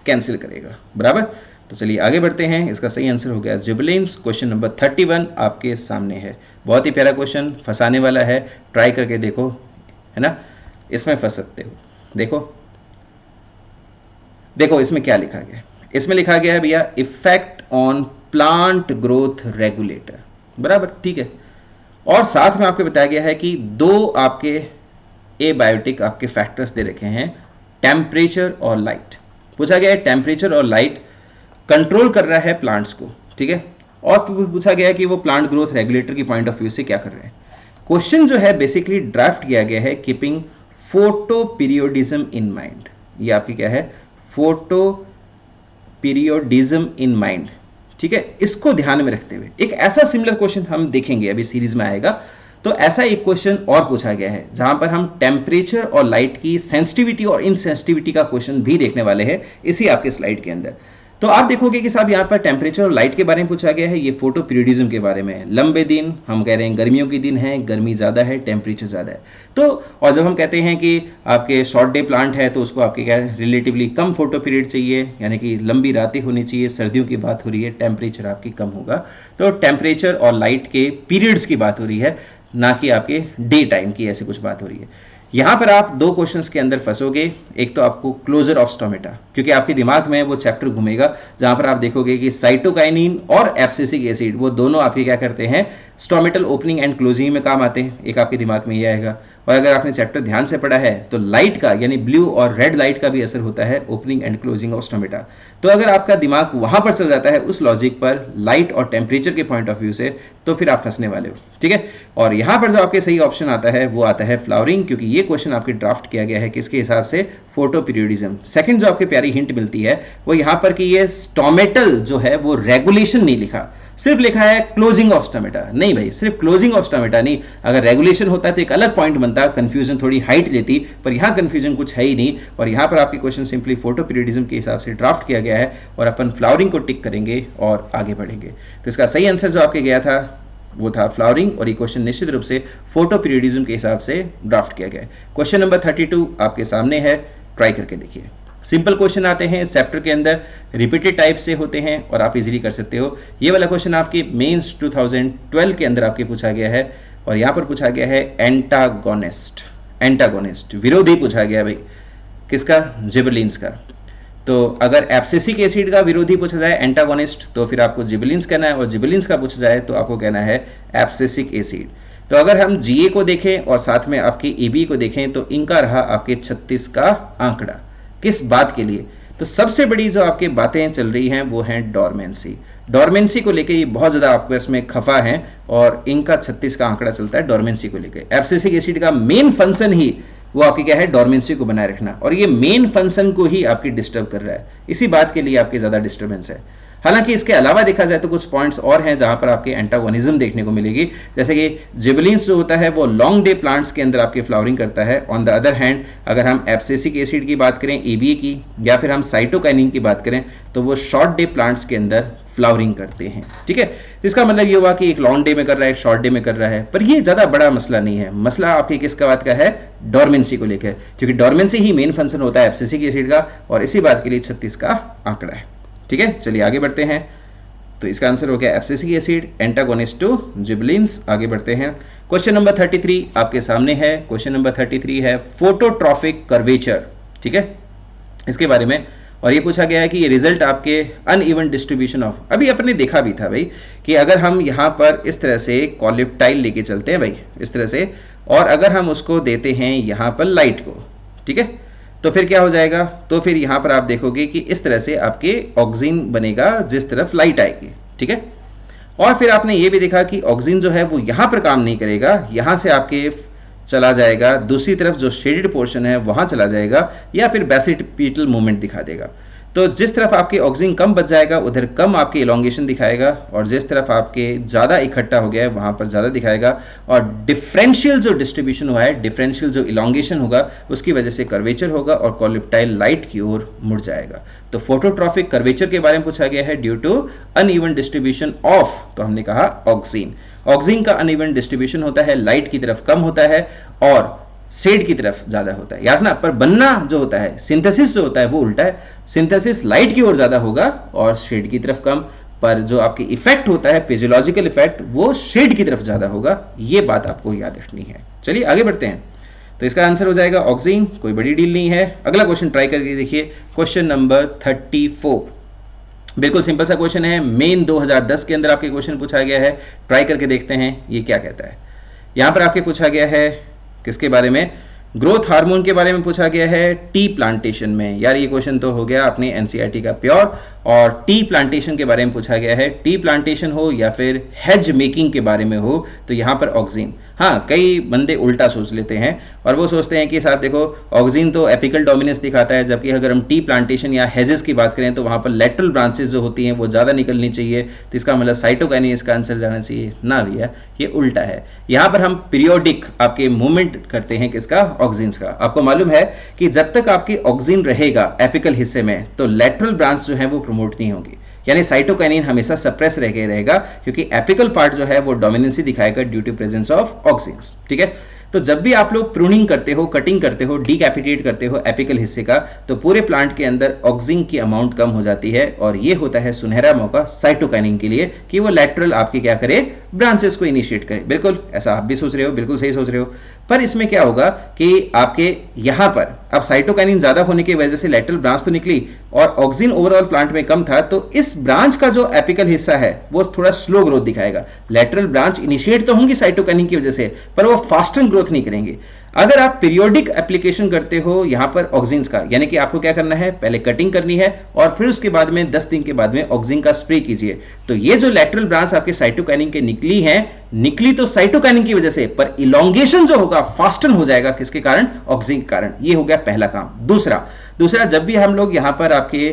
कैंसिल करेगा। बराबर, तो चलिए आगे बढ़ते हैं। इसका सही आंसर हो गया जिबलिन्स। क्वेश्चन नंबर 31 आपके सामने है, बहुत ही प्यारा क्वेश्चन, फंसाने वाला है, ट्राई करके देखो, है ना, इसमें फंस सकते हो। देखो इसमें क्या लिखा गया है? इसमें लिखा गया है भैया effect on plant growth regulator. बराबर, ठीक है। और साथ में आपको बताया गया है कि दो आपके एबायोटिक आपके फैक्टर्स दे रखे हैं, टेम्परेचर और लाइट। पूछा गया है टेम्परेचर और लाइट कंट्रोल कर रहा है प्लांट्स को, ठीक है। और पूछा गया है कि वो प्लांट ग्रोथ रेगुलेटर की पॉइंट ऑफ व्यू से क्या कर रहे हैं। क्वेश्चन जो है बेसिकली ड्राफ्ट किया गया है keeping photo periodism in mind. ये आपकी क्या है? फोटो पीरियोडिज्म इन माइंड, ठीक है। इसको ध्यान में रखते हुए एक ऐसा सिमिलर क्वेश्चन हम देखेंगे, अभी सीरीज में आएगा। तो ऐसा एक क्वेश्चन और पूछा गया है जहां पर हम टेम्परेचर और लाइट की सेंसिटिविटी और इनसेंसिटिविटी का क्वेश्चन भी देखने वाले हैं इसी आपके स्लाइड के अंदर। तो आप देखोगे कि साहब यहाँ पर टेम्परेचर और लाइट के बारे में पूछा गया है, ये फोटो पीरियोडिज्म के बारे में है। लंबे दिन, हम कह रहे हैं गर्मियों के दिन है, गर्मी ज़्यादा है, टेम्परेचर ज़्यादा है। तो और जब हम कहते हैं कि आपके शॉर्ट डे प्लांट है, तो उसको आपके क्या है, रिलेटिवली कम फोटो पीरियड चाहिए, यानी कि लंबी रातें होनी चाहिए, सर्दियों की बात हो रही है, टेम्परेचर आपकी कम होगा। तो टेम्परेचर और लाइट के पीरियड्स की बात हो रही है, ना कि आपके डे टाइम की ऐसी कुछ बात हो रही है। यहां पर आप दो क्वेश्चंस के अंदर फंसोगे। एक तो आपको क्लोजर ऑफ स्टोमेटा, क्योंकि आपके दिमाग में वो चैप्टर घूमेगा जहां पर आप देखोगे कि साइटोकाइनिन और एब्सिसिक एसिड वो दोनों आपके क्या करते हैं, स्टोमेटल ओपनिंग एंड क्लोजिंग में काम आते हैं। एक आपके दिमाग में ये आएगा। और अगर आपने चैप्टर ध्यान से पढ़ा है तो लाइट का, यानी ब्लू और रेड लाइट का भी असर होता है opening and closing of stomata. तो अगर आपका दिमाग वहां पर चल जाता है उस लॉजिक पर, लाइट और टेम्परेचर के पॉइंट ऑफ व्यू से, तो फिर आप फंसने वाले हो, ठीक है। और यहां पर जो आपके सही ऑप्शन आता है वो आता है फ्लावरिंग, क्योंकि ये क्वेश्चन आपके ड्राफ्ट किया गया है किसके हिसाब से? Photo periodism. सेकंड जो आपकी प्यारी हिंट मिलती है वो यहां पर कि ये स्टोमेटल जो है वो रेगुलेशन नहीं लिखा, सिर्फ लिखा है क्लोजिंग ऑफ स्टोमेटा। नहीं भाई, सिर्फ क्लोजिंग ऑफ स्टोमेटा नहीं, अगर रेगुलेशन होता तो एक अलग पॉइंट बनता, कंफ्यूजन थोड़ी हाइट लेती, पर यहां कंफ्यूजन कुछ है ही नहीं। और यहां पर आपकी क्वेश्चन सिंपली फोटो पीरियोडिज्म के हिसाब से ड्राफ्ट किया गया है, और अपन फ्लावरिंग को टिक करेंगे और आगे बढ़ेंगे। तो इसका सही आंसर जो आपके गया था वो था फ्लावरिंग, और ये क्वेश्चन निश्चित रूप से फोटो पीरियोडिज्म के हिसाब से ड्राफ्ट किया गया है। क्वेश्चन नंबर 32 आपके सामने है, ट्राई करके देखिए। सिंपल क्वेश्चन आते हैं इस चैप्टर के अंदर, रिपीटेड टाइप से होते हैं और आप इजीली कर सकते हो। ये वाला क्वेश्चन आपके मेंस 2012 के अंदर आपके पूछा गया है, और यहाँ पर पूछा गया है एंटागोनिस्ट। एंटागोनिस्ट विरोधी पूछा गया भाई, किसका? जिबलिन्स का। तो अगर एब्सिसिक एसिड का विरोधी पूछा जाए एंटागोनिस्ट, तो फिर आपको जिबलिन्स कहना है, और जिबलिन्स का पूछा जाए तो आपको कहना है एब्सिसिक एसिड। तो अगर हम जीए को देखें और साथ में आपके ईबी को देखें, तो इनका रहा आपके 36 का आंकड़ा। किस बात के लिए? तो सबसे बड़ी जो आपके बातें चल रही हैं वो हैं डॉर्मेंसी। डॉर्मेंसी को लेके ये बहुत ज़्यादा आपको इसमें खफा है, और इनका 36 का आंकड़ा चलता है डॉर्मेंसी को लेके। एब्सिसिक एसिड का मेन फंक्शन ही वो आपकी क्या है? डॉर्मेंसी को बनाए रखना, और ये मेन फंक्शन को ही आपकी डिस्टर्ब कर रहा है। इसी बात के लिए आपकी ज़्यादा डिस्टर्बेंस है। हालांकि इसके अलावा देखा जाए तो कुछ पॉइंट्स और हैं जहां पर आपके एंटागोनिज्म देखने को मिलेगी, जैसे कि जिबलिन्स जो होता है वो लॉन्ग डे प्लांट्स के अंदर आपकी फ्लावरिंग करता है। ऑन द अदर हैंड अगर हम एब्सिसिक एसिड की बात करें EBA की, या फिर हम साइटोकाइनिन की बात करें तो वो शॉर्ट डे प्लांट्स के अंदर फ्लावरिंग करते हैं। ठीक है, इसका मतलब ये हुआ कि एक लॉन्ग डे में कर रहा है, एक शॉर्ट डे में कर रहा है, पर ये ज्यादा बड़ा मसला नहीं है। मसला आपके किसका बात का है? डोरमेंसी को लेकर, क्योंकि डोरमेंसी ही मेन फंक्शन होता है एब्सिसिक एसिड का, और इसी बात के लिए 36 का आंकड़ा है। ठीक है, चलिए आगे बढ़ते हैं। तो इसका आंसर हो गया एब्सिसिक एसिड, एंटागोनिस्ट टू जिबलिन्स। आगे बढ़ते हैं, क्वेश्चन नंबर 33 आपके सामने है। क्वेश्चन नंबर 33 है फोटोट्रॉफिक कर्वेचर। ठीक है, इसके बारे में, और ये पूछा गया है कि ये रिजल्ट आपके अनइवन डिस्ट्रीब्यूशन ऑफ, अभी अपने देखा भी था भाई कि अगर हम यहाँ पर इस तरह से कॉलिप्टाइल लेके चलते हैं भाई इस तरह से, और अगर हम उसको देते हैं यहाँ पर लाइट को, ठीक है, तो फिर क्या हो जाएगा? तो फिर यहाँ पर आप देखोगे कि इस तरह से आपके ऑक्सीजन बनेगा जिस तरफ लाइट आएगी। ठीक है, और फिर आपने ये भी देखा कि ऑक्सीजन जो है वो यहाँ पर काम नहीं करेगा, यहाँ से आपके चला जाएगा दूसरी तरफ, जो शेडेड पोर्शन है वहां चला जाएगा, या फिर बेसिपिटल मूवमेंट दिखा देगा। तो जिस तरफ आपके ऑक्सीजन कम बच जाएगा उधर कम आपके इलोंगेशन दिखाएगा, और जिस तरफ आपके ज़्यादा इकट्ठा हो गया है वहां पर ज़्यादा दिखाएगा। और डिफरेंशियल जो डिस्ट्रीब्यूशन हुआ है, डिफरेंशियल जो इलोंगेशन होगा उसकी वजह से कर्वेचर होगा और कॉलिप्टाइल लाइट की ओर मुड़ जाएगा। तो फोटोट्रॉफिक कर्वेचर के बारे में पूछा गया है due to uneven distribution of, तो हमने कहा ऑक्सीजन। ऑक्सीजन का अनइवन डिस्ट्रीब्यूशन होता है, लाइट की तरफ कम होता है और शेड की तरफ ज्यादा होता है, याद ना। पर बनना जो होता है, सिंथेसिस जो होता है वो उल्टा है, सिंथेसिस लाइट की ओर ज्यादा होगा और शेड की तरफ कम, पर जो आपकी इफेक्ट होता है फिजियोलॉजिकल इफेक्ट वो शेड की तरफ ज्यादा होगा। ये बात आपको याद रखनी है। चलिए आगे बढ़ते हैं। तो इसका आंसर हो जाएगा ऑक्सीजन, कोई बड़ी डील नहीं है। अगला क्वेश्चन ट्राई करके देखिए, क्वेश्चन नंबर 34। बिल्कुल सिंपल सा क्वेश्चन है, मेन 2010 के अंदर आपके क्वेश्चन पूछा गया है। ट्राई करके देखते हैं ये क्या कहता है। यहां पर आपके पूछा गया है किसके बारे में? ग्रोथ हार्मोन के बारे में पूछा गया है टी प्लांटेशन में। यार ये क्वेश्चन तो हो गया अपने एनसीईआरटी का प्योर। और टी प्लांटेशन के बारे में पूछा गया है, टी प्लांटेशन हो या फिर हेज मेकिंग के बारे में हो, तो यहाँ पर ऑक्सीजन। हाँ, कई बंदे उल्टा सोच लेते हैं और वो सोचते हैं कि साहब देखो ऑक्सीजन तो एपिकल डोमिनेंस दिखाता है, जबकि अगर हम टी प्लांटेशन या हेजेस की बात करें तो वहाँ पर लेटरल ब्रांचेस जो होती हैं वो ज़्यादा निकलनी चाहिए, तो इसका मतलब साइटोकाइनिन इसका आंसर जाना चाहिए। ना भैया, ये उल्टा है। यहाँ पर हम पीरियोडिक आपके मूवमेंट करते हैं किसका? ऑक्सीजन का। आपको मालूम है कि जब तक आपकी ऑक्सीजन रहेगा एपिकल हिस्से में तो लेटरल ब्रांच जो है वो प्रमोट नहीं होगी, यानी साइटोकाइनिन हमेशा सप्रेस रह के रहेगा, क्योंकि एपिकल पार्ट जो है वो डोमिनेंसी दिखाएगा due to presence of oxygen. ठीक है, तो जब भी आप लोग प्रूनिंग करते हो, कटिंग करते हो, डीकैपिटेट करते हो एपिकल हिस्से का, तो पूरे प्लांट के अंदर ऑक्सीजन की अमाउंट कम हो जाती है, और ये होता है सुनहरा मौका साइटोकाइनिन के लिए कि वो लेटरल आपके क्या करे? ब्रांचेस को इनिशिएट करे। बिल्कुल ऐसा आप भी सोच रहे हो, बिल्कुल सही सोच रहे हो। पर इसमें क्या होगा कि आपके यहां पर अब साइटोकाइनिन ज्यादा होने की वजह से लेटरल ब्रांच तो निकली और ऑक्सीजन ओवरऑल प्लांट में कम था, तो इस ब्रांच का जो एपिकल हिस्सा है वो थोड़ा स्लो ग्रोथ दिखाएगा। लेटरल ब्रांच इनिशिएट तो होंगी साइटोकाइनिन की वजह से, पर वो फास्टर ग्रोथ नहीं करेंगे। अगर आप पीरियोडिक एप्लीकेशन करते हो यहां पर ऑक्सीजन का, यानी कि आपको क्या करना है? पहले कटिंग करनी है और फिर उसके बाद में 10 दिन के बाद में ऑक्सीजन का स्प्रे कीजिए, तो ये जो लेटरल ब्रांच आपके साइटोकाइनिन के निकली है, निकली तो साइटोकाइनिन की वजह से, पर इलोंगेशन जो होगा फास्टन हो जाएगा किसके कारण? ऑक्सीजन के कारण। ये हो गया पहला काम। दूसरा जब भी हम लोग यहाँ पर आपके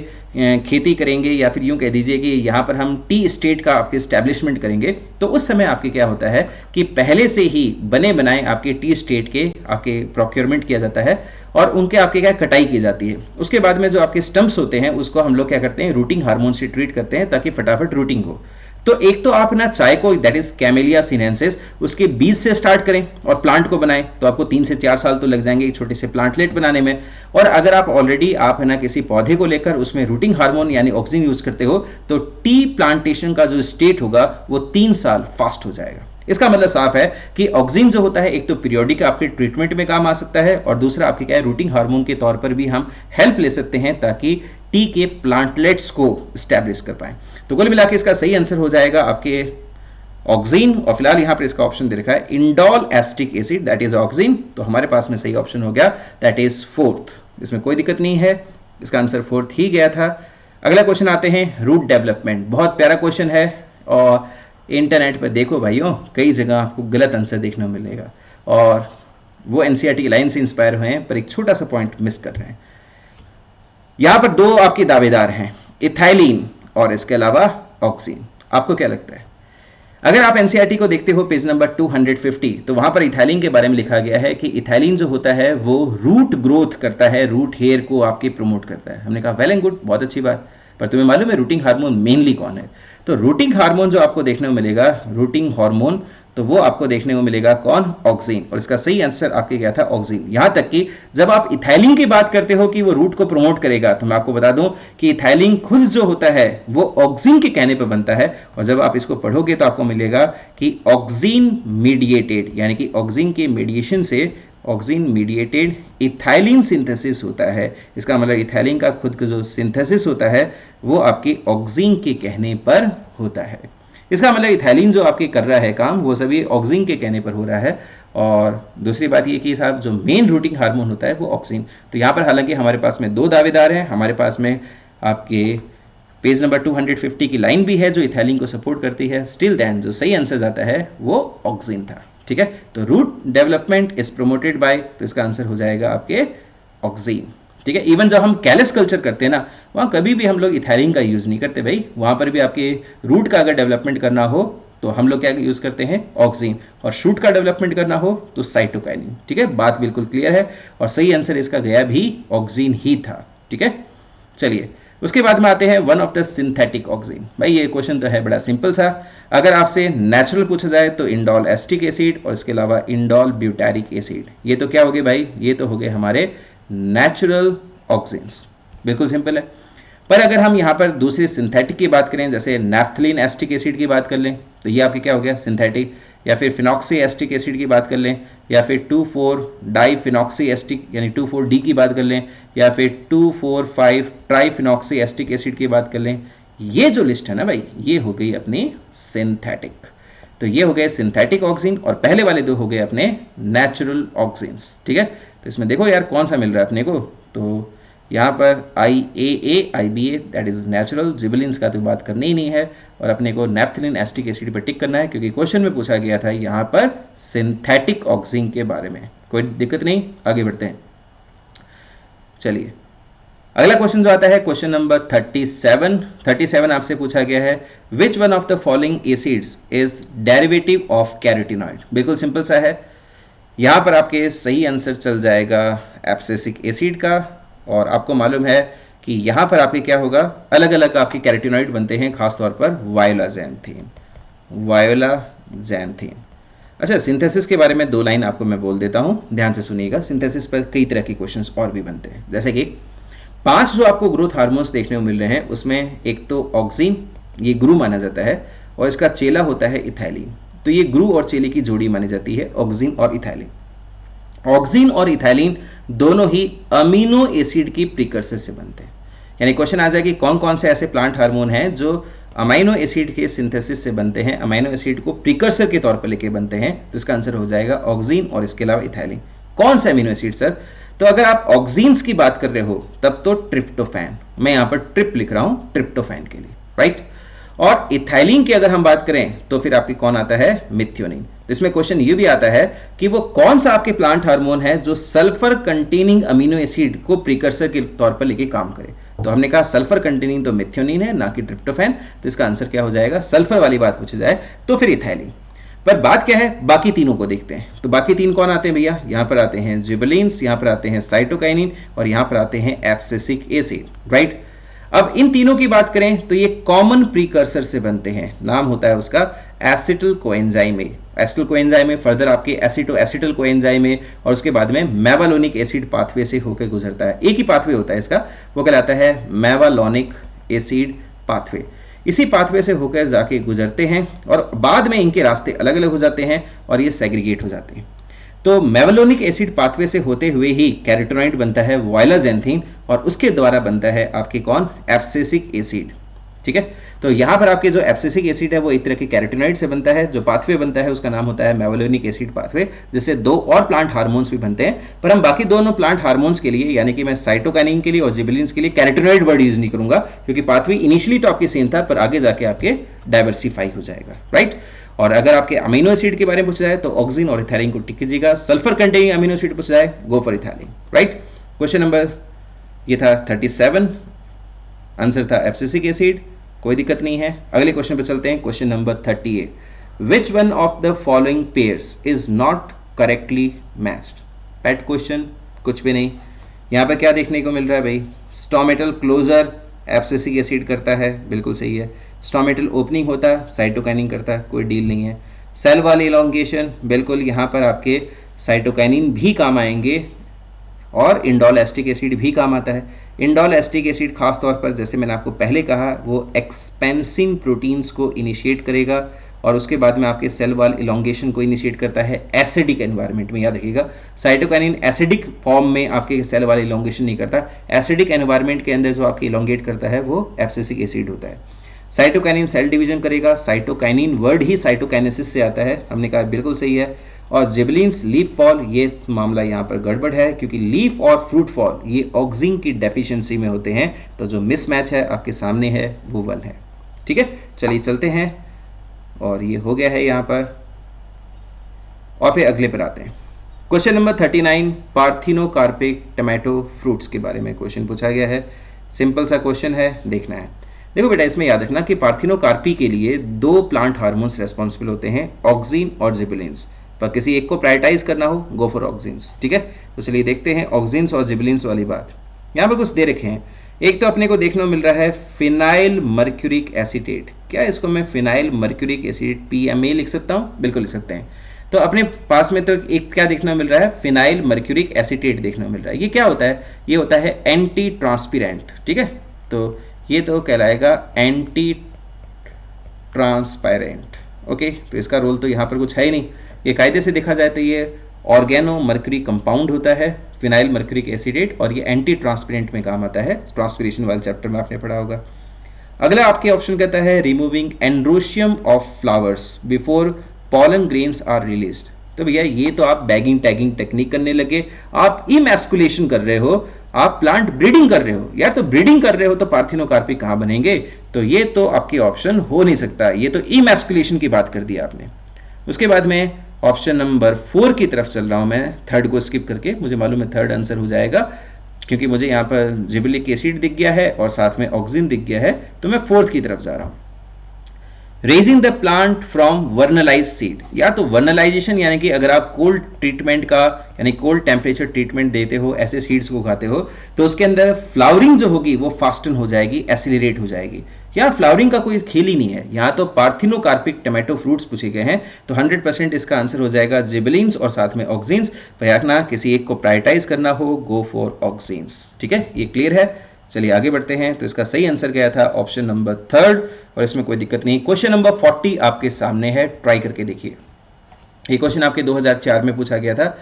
खेती करेंगे, या फिर यूं कह दीजिए कि यहाँ पर हम टी स्टेट का आपके स्टैब्लिशमेंट करेंगे, तो उस समय आपके क्या होता है कि पहले से ही बने बनाए आपके टी स्टेट के आपके प्रोक्योरमेंट किया जाता है और उनके आपके क्या कटाई की जाती है। उसके बाद में जो आपके स्टम्प्स होते हैं उसको हम लोग क्या करते हैं? रूटिंग हार्मोन से ट्रीट करते हैं ताकि फटाफट रूटिंग हो। तो एक तो आप ना चाय को, दैट इज कैमेलिया सिनेंसिस, उसके बीज से स्टार्ट करें और प्लांट को बनाएं, तो आपको 3 से 4 साल तो लग जाएंगे छोटे से प्लांटलेट बनाने में। और अगर आप ऑलरेडी आप है ना किसी पौधे को लेकर उसमें रूटिंग हार्मोन यानी ऑक्सीजन यूज करते हो, तो टी प्लांटेशन का जो स्टेट होगा वो 3 साल फास्ट हो जाएगा। इसका मतलब साफ है कि ऑक्सीजन जो होता है एक तो पीरियोडिक आपके ट्रीटमेंट में काम आ सकता है, और दूसरा आपके क्या है? रूटिंग हार्मोन के तौर पर भी हम हेल्प ले सकते हैं ताकि टी के प्लांटलेट्स को स्टैब्लिश कर पाए। तो कुल मिला के इसका सही आंसर हो जाएगा आपके ऑक्सीजन, और फिलहाल यहां पर इसका ऑप्शन दे रखा है indole acetic acid, that is oxygen. तो हमारे पास में सही ऑप्शन हो गया, दैट इज 4th। इसमें कोई दिक्कत नहीं है, इसका आंसर 4th ही गया था। अगला क्वेश्चन आते हैं रूट डेवलपमेंट। बहुत प्यारा क्वेश्चन है और इंटरनेट पर देखो भाइयों कई जगह आपको गलत आंसर देखने को मिलेगा, और वो एनसीईआरटी की लाइन से इंस्पायर हुए हैं, पर एक छोटा सा पॉइंट मिस कर रहे हैं। यहां पर 2 आपके दावेदार हैं, इथाइलिन और इसके अलावा ऑक्सीन। आपको क्या लगता है? अगर आप एनसीईआरटी को देखते हो पेज नंबर 250, तो वहां पर इथाइलिन के बारे में लिखा गया है कि इथाइलिन जो होता है वो रूट ग्रोथ करता है, रूट हेयर को आपके प्रमोट करता है। हमने कहा वेल एंड गुड, बहुत अच्छी बात, पर तुम्हें मालूम है रूटिंग हार्मोन मेनली कौन है? तो रूटिंग हार्मोन जो आपको देखने को मिलेगा, रूटिंग हार्मोन, तो वो आपको देखने को मिलेगा कौन? ऑक्सीन। और इसका सही आंसर आपके क्या था? ऑक्सीन। यहां तक कि जब आप इथाइलिन की बात करते हो कि वो रूट को प्रमोट करेगा, तो मैं आपको बता दूं कि इथाइलिन खुद जो होता है वो ऑक्सीन के कहने पर बनता है। और जब आप इसको पढ़ोगे तो आपको मिलेगा कि ऑक्सीन मीडिएटेड, यानी कि ऑक्सीन के मेडिएशन से ऑक्सीन मीडिएटेड इथाइलिन सिंथेसिस होता है। इसका मतलब इथाइलिन का खुद का जो सिंथेसिस होता है वो आपकी ऑक्सीन के कहने पर होता है। इसका मतलब इथाइलिन जो आपके कर रहा है काम, वो सभी ऑक्सीन के कहने पर हो रहा है। और दूसरी बात ये कि साहब जो मेन रूटिंग हार्मोन होता है वो ऑक्सीन। तो यहाँ पर हालांकि हमारे पास में 2 दावेदार हैं। हमारे पास में आपके पेज नंबर 250 की लाइन भी है जो इथाइलिन को सपोर्ट करती है। स्टिल देन जो सही आंसर आता है वो ऑक्सीन था। ठीक है, तो root development is promoted by, तो इसका आंसर हो जाएगा आपके ऑक्सीन। ठीक है, इवन जब हम कैलस कल्चर करते हैं ना, वहाँ कभी भी हम लोग इथाइलिन का यूज़ नहीं करते भाई। वहाँ पर भी आपके रूट का अगर डेवलपमेंट करना हो तो हम लोग क्या यूज़ करते हैं? ऑक्सीन। और शूट का डेवलपमेंट करना हो तो साइटोकाइनिन। ठीक है, बात बिल्कुल क्लियर है और सही आंसर इसका गया भी ऑक्सीन ही था। ठीक है, चलिए उसके बाद में आते हैं one of the synthetic oxygen. भाई ये क्वेश्चन तो है बड़ा सिंपल सा। अगर आपसे नेचुरल पूछा जाए तो इंडोल एसिटिक एसिड और इसके अलावा इंडोल ब्यूटारिक एसिड। ये तो क्या हो गए भाई? ये तो हो गए हमारे नेचुरल ऑक्सीन्स। बिल्कुल सिंपल है। पर अगर हम यहाँ पर दूसरे सिंथेटिक की बात करें, जैसे नैफ्थलीन एसिटिक एसिड की बात कर लें, तो ये आपके क्या हो गया? सिंथेटिक। या फिर फिनॉक्सी एसिटिक एसिड की बात कर लें, या फिर 2,4-डाइफिनॉक्सी एसिटिक यानी 2,4-D की बात कर लें, या फिर 2,4,5-ट्राइफिनॉक्सी एसिटिक एसिड की बात कर लें। ये जो लिस्ट है ना भाई, ये हो गई अपनी सिंथेटिक। तो ये हो गए सिंथेटिक ऑक्सीन और पहले वाले 2 हो गए अपने नेचुरल ऑक्सीन्स। ठीक है, तो इसमें देखो यार कौन सा मिल रहा है अपने को। तो यहाँ पर IAA IBA that is natural, gibberellins का तो बात करनी ही नहीं है। और अपने को नैफ्थलीन एसिटिक एसिड पर टिक करना है क्योंकि क्वेश्चन में पूछा गया था यहाँ पर सिंथेटिक ऑक्सीन के बारे में। कोई दिक्कत नहीं, आगे बढ़ते हैं। चलिए अगला क्वेश्चन जो आता है क्वेश्चन नंबर 37 आपसे पूछा गया है which one of the following acids is derivative of carotenoid. बिल्कुल सिंपल सा है। यहाँ पर आपके सही आंसर चल जाएगा एब्सिसिक एसिड का। और आपको मालूम है कि यहाँ पर आपके क्या होगा? अलग अलग आपके कैरोटीनॉइड बनते हैं, खासतौर पर वायोलाजैंथीन। अच्छा, सिंथेसिस के बारे में 2 लाइन आपको मैं बोल देता हूँ, ध्यान से सुनिएगा। सिंथेसिस पर कई तरह के क्वेश्चंस और भी बनते हैं, जैसे कि 5 जो आपको ग्रोथ हार्मोन्स देखने को मिल रहे हैं उसमें एक तो ऑक्सीन, ये गुरु माना जाता है, और इसका चेला होता है इथाइलिन। तो ये गुरु और चेले की जोड़ी मानी जाती है, ऑक्सीन और इथाइलिन। ऑक्सीन और इथाइलिन दोनों ही अमीनो एसिड की प्रीकर्सर से बनते हैं। यानी क्वेश्चन आ जाए कि कौन कौन से ऐसे प्लांट हार्मोन हैं जो अमीनो एसिड के सिंथेसिस से बनते हैं, अमीनो एसिड को प्रीकर्सर के तौर पर लेके बनते हैं। तो इसका आंसर हो जाएगा ऑक्सीन और इसके अलावा इथाइलिन। कौन से अमीनो एसिड सर? तो अगर आप ऑक्सीन्स की बात कर रहे हो तब तो ट्रिप्टोफैन, मैं यहाँ पर ट्रिप लिख रहा हूँ ट्रिप्टोफैन के लिए, राइट। और इथाइलिन की अगर हम बात करें तो फिर आपकी कौन आता है? मिथ्योनिन। तो इसमें क्वेश्चन ये भी आता है कि वो कौन सा आपके प्लांट हार्मोन है जो सल्फर कंटेनिंग अमीनो एसिड को प्रीकर्सर के तौर पर लेके काम करे। तो हमने कहा सल्फर कंटेनिंग तो मिथ्योनिन है, ना कि ट्रिप्टोफैन। तो इसका आंसर क्या हो जाएगा? सल्फर वाली बात पूछी जाए तो फिर इथाइलिन। पर बात क्या है? बाकी तीनों को देखते हैं। तो बाकी 3 कौन आते हैं भैया? यहाँ पर आते हैं जिबलिन्स, यहाँ पर आते हैं साइटोकाइनिन और यहाँ पर आते हैं एब्सिसिक एसिड, राइट। अब इन तीनों की बात करें तो ये कॉमन प्रीकर्सर से बनते हैं। नाम होता है उसका acetyl coenzyme A. Acetyl coenzyme A further आपके एसिटो एसिटिल कोएंजाइम ए और उसके बाद में मेवालोनिक एसिड पाथवे से होकर गुजरता है। एक ही पाथवे होता है इसका, वो कहलाता है मेवालोनिक एसिड पाथवे। इसी पाथवे से होकर जाके गुजरते हैं और बाद में इनके रास्ते अलग अलग हो जाते हैं और ये सेग्रीगेट हो जाते हैं। तो मेवालोनिक एसिड पाथवे से होते हुए ही कैरोटीनॉइड बनता है वायलाजैंथीन और उसके द्वारा बनता है आपके कौन? Abscisic acid. ठीक है, तो यहां पर आपके जो एब्सिसिक एसिड है वो एक तरह के कैरोटीनॉइड से बनता है। जो पाथवे बनता है उसका नाम होता है मेवालोनिक एसिड पाथवे, जिससे 2 और प्लांट हार्मोन्स भी बनते हैं। पर हम बाकी दोनों प्लांट हार्मोन्स के लिए यानी कि मैं साइटोकाइनिन के लिए और जिबलिन्स के लिए कैरोटीनॉइड वर्ड यूज नहीं करूंगा क्योंकि पाथवे इनिशियली तो आपके सेम था पर आगे जाके आपके डाइवर्सिफाई हो जाएगा, राइट। और अगर आपके अमीनो एसिड के बारे में पूछा जाए तो ऑक्सीन और इथाइलिन को टिक कीजिएगा। सल्फर कंटेनिंग अमीनो एसिड पूछा जाए go for ethylene, right. Question number ये था 37, आंसर था एब्सिसिक एसिड। कोई दिक्कत नहीं है। अगले क्वेश्चन पे चलते हैं, question number 38, which one of the following pairs is not correctly matched. Pet question, कुछ भी नहीं। यहाँ पर क्या देखने को मिल रहा है भाई, स्टोमेटल क्लोजर एब्सिसिक एसिड करता है, बिल्कुल सही है। स्टोमेटल ओपनिंग होता है, साइटोकाइनिन करता है, कोई डील नहीं है। सेल वाल इलॉन्गेशन, बिल्कुल यहाँ पर आपके साइटोकाइनिन भी काम आएंगे और इंडोल एस्टिक एसिड भी काम आता है। इंडोल एस्टिक एसिड खास तौर पर, जैसे मैंने आपको पहले कहा, वो एक्सपेंसिंग प्रोटीन्स को इनिशिएट करेगा और उसके बाद में आपके सेल वाल इलॉन्गेशन को इनिशिएट करता है एसिडिक एनवायरनमेंट में। याद रखिएगा, साइटोकाइनिन एसिडिक फॉर्म में आपके सेल वाल इलॉन्गेशन नहीं करता, एसिडिक एनवायरनमेंट के अंदर जो आपके इलॉन्गेट करता है वो एब्सिसिक एसिड होता है। साइटोकाइनिन सेल डिवीजन करेगा, साइटोकाइनिन वर्ड ही साइटोकाइनेसिस से आता है, हमने कहा बिल्कुल सही है। और जिबलिन्स लीफ फॉल, ये मामला यहाँ पर गड़बड़ है क्योंकि लीफ और फ्रूट फॉल ये ऑक्सिन की डेफिशिएंसी में होते हैं, तो जो मिसमैच है आपके सामने है वो 1 है। ठीक है, चलिए चलते हैं, और ये हो गया है यहाँ पर, और फिर अगले पर आते हैं। Question number 39, parthenocarpic tomato fruits के बारे में क्वेश्चन पूछा गया है। सिंपल सा क्वेश्चन है, देखना है। देखो बेटा, इसमें याद रखना कि पार्थिनोकार्पी के लिए 2 प्लांट हार्मोन्स रेस्पॉन्सिबल होते हैं, ऑक्सिन और जिबलिन्स, पर किसी एक को प्रायोरिटाइज करना हो, गो फॉर ऑक्सिन्स। ठीक है, तो चलिए देखते हैं ऑक्सिन्स और जिबलिन्स वाली बात। यहाँ पर कुछ दे रखे हैं, एक तो अपने को देखने को मिल रहा है फिनाइल मर्क्यूरिक एसीटेट। क्या इसको मैं फिनाइल मर्क्यूरिक एसिड PMA लिख सकता हूँ? बिल्कुल लिख सकते हैं। तो अपने पास में तो एक क्या देखने को मिल रहा है, फिनाइल मर्क्यूरिक एसीटेट देखने को मिल रहा है। ये क्या होता है? ये होता है एंटी ट्रांसपेरेंट। ठीक है, तो ये तो कहलाएगा एंटी ट्रांसपेरेंट। ओके, तो इसका रोल तो यहाँ पर कुछ है ही नहीं। ये कायदे से देखा जाए तो ये ऑर्गेनो मर्क्यूरी कंपाउंड होता है, फिनाइल मर्क्यूरिक एसिडेट, और ये एंटी ट्रांसपेरेंट में काम आता है। ट्रांसपिरेशन वाले चैप्टर में आपने पढ़ा होगा। अगला आपके ऑप्शन कहता है removing androecium of flowers before pollen grains are released. तो भैया ये तो आप बैगिंग टैगिंग टेक्निक करने लगे, आप इमैस्कुलेशन कर रहे हो, आप प्लांट ब्रीडिंग कर रहे हो। यार तो ब्रीडिंग कर रहे हो तो पार्थिनोकार्पिक कहां बनेंगे? तो ये तो आपके ऑप्शन हो नहीं सकता, ये तो इमैस्कुलेशन की बात कर दी आपने। उसके बाद में ऑप्शन नंबर 4 की तरफ चल रहा हूं मैं, थर्ड को स्किप करके। मुझे मालूम है थर्ड आंसर हो जाएगा क्योंकि मुझे यहाँ पर जिबलिक एसिड दिख गया है और साथ में ऑक्सिन दिख गया है, तो मैं 4th की तरफ जा रहा हूं। Raising the plant from vernalized seed. या तो वर्नलाइजेशन यानी कि अगर आप कोल्ड ट्रीटमेंट का यानी कोल्ड टेम्परेचर ट्रीटमेंट देते हो, ऐसे सीड्स को खाते हो, तो उसके अंदर फ्लावरिंग जो होगी वो फास्टन हो जाएगी, एसिलरेट हो जाएगी। यार फ्लावरिंग का कोई खेल ही नहीं है, यहाँ तो पार्थिनोकार्पिक टमाटो फ्रूट्स पूछे गए हैं, तो 100% इसका आंसर हो जाएगा जिबलिन्स और साथ में ऑक्सिन्स। भैया किसी एक को प्रायोरिटाइज करना हो, गो फॉर ऑक्सिन्स। ठीक है, ये क्लियर है। चलिए आगे बढ़ते हैं। तो इसका सही आंसर गया था ऑप्शन नंबर 3rd, और इसमें कोई दिक्कत नहीं। क्वेश्चन नंबर 40 आपके सामने है, ट्राई करके देखिए। ये क्वेश्चन आपके 2004 में पूछा गया था,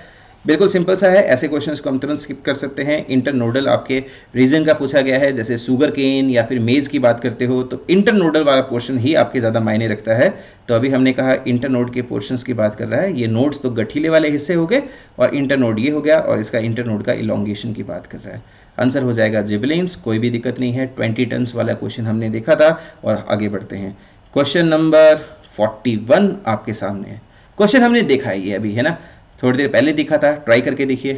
बिल्कुल सिंपल सा है। ऐसे क्वेश्चंस को हम तुरंत स्किप कर सकते हैं। इंटरनोडल आपके रीजन का पूछा गया है, जैसे सुगर केन या फिर मेज की बात करते हो तो इंटरनोडल वाला पोर्शन ही आपके ज़्यादा मायने रखता है। तो अभी हमने कहा इंटरनोड के पोर्शंस की बात कर रहा है, ये नोड्स तो गठीले वाले हिस्से हो गए और इंटरनोड ये हो गया, और इसका इंटरनोड का इलॉन्गेशन की बात कर रहा है। आंसर हो जाएगा जिबलिन्स, कोई भी दिक्कत नहीं है। 20 टन्स वाला क्वेश्चन हमने देखा था, और आगे बढ़ते हैं। क्वेश्चन नंबर 41 आपके सामने है। क्वेश्चन हमने देखा है ये अभी, है ना, थोड़ी देर पहले दिखा था। ट्राई करके देखिए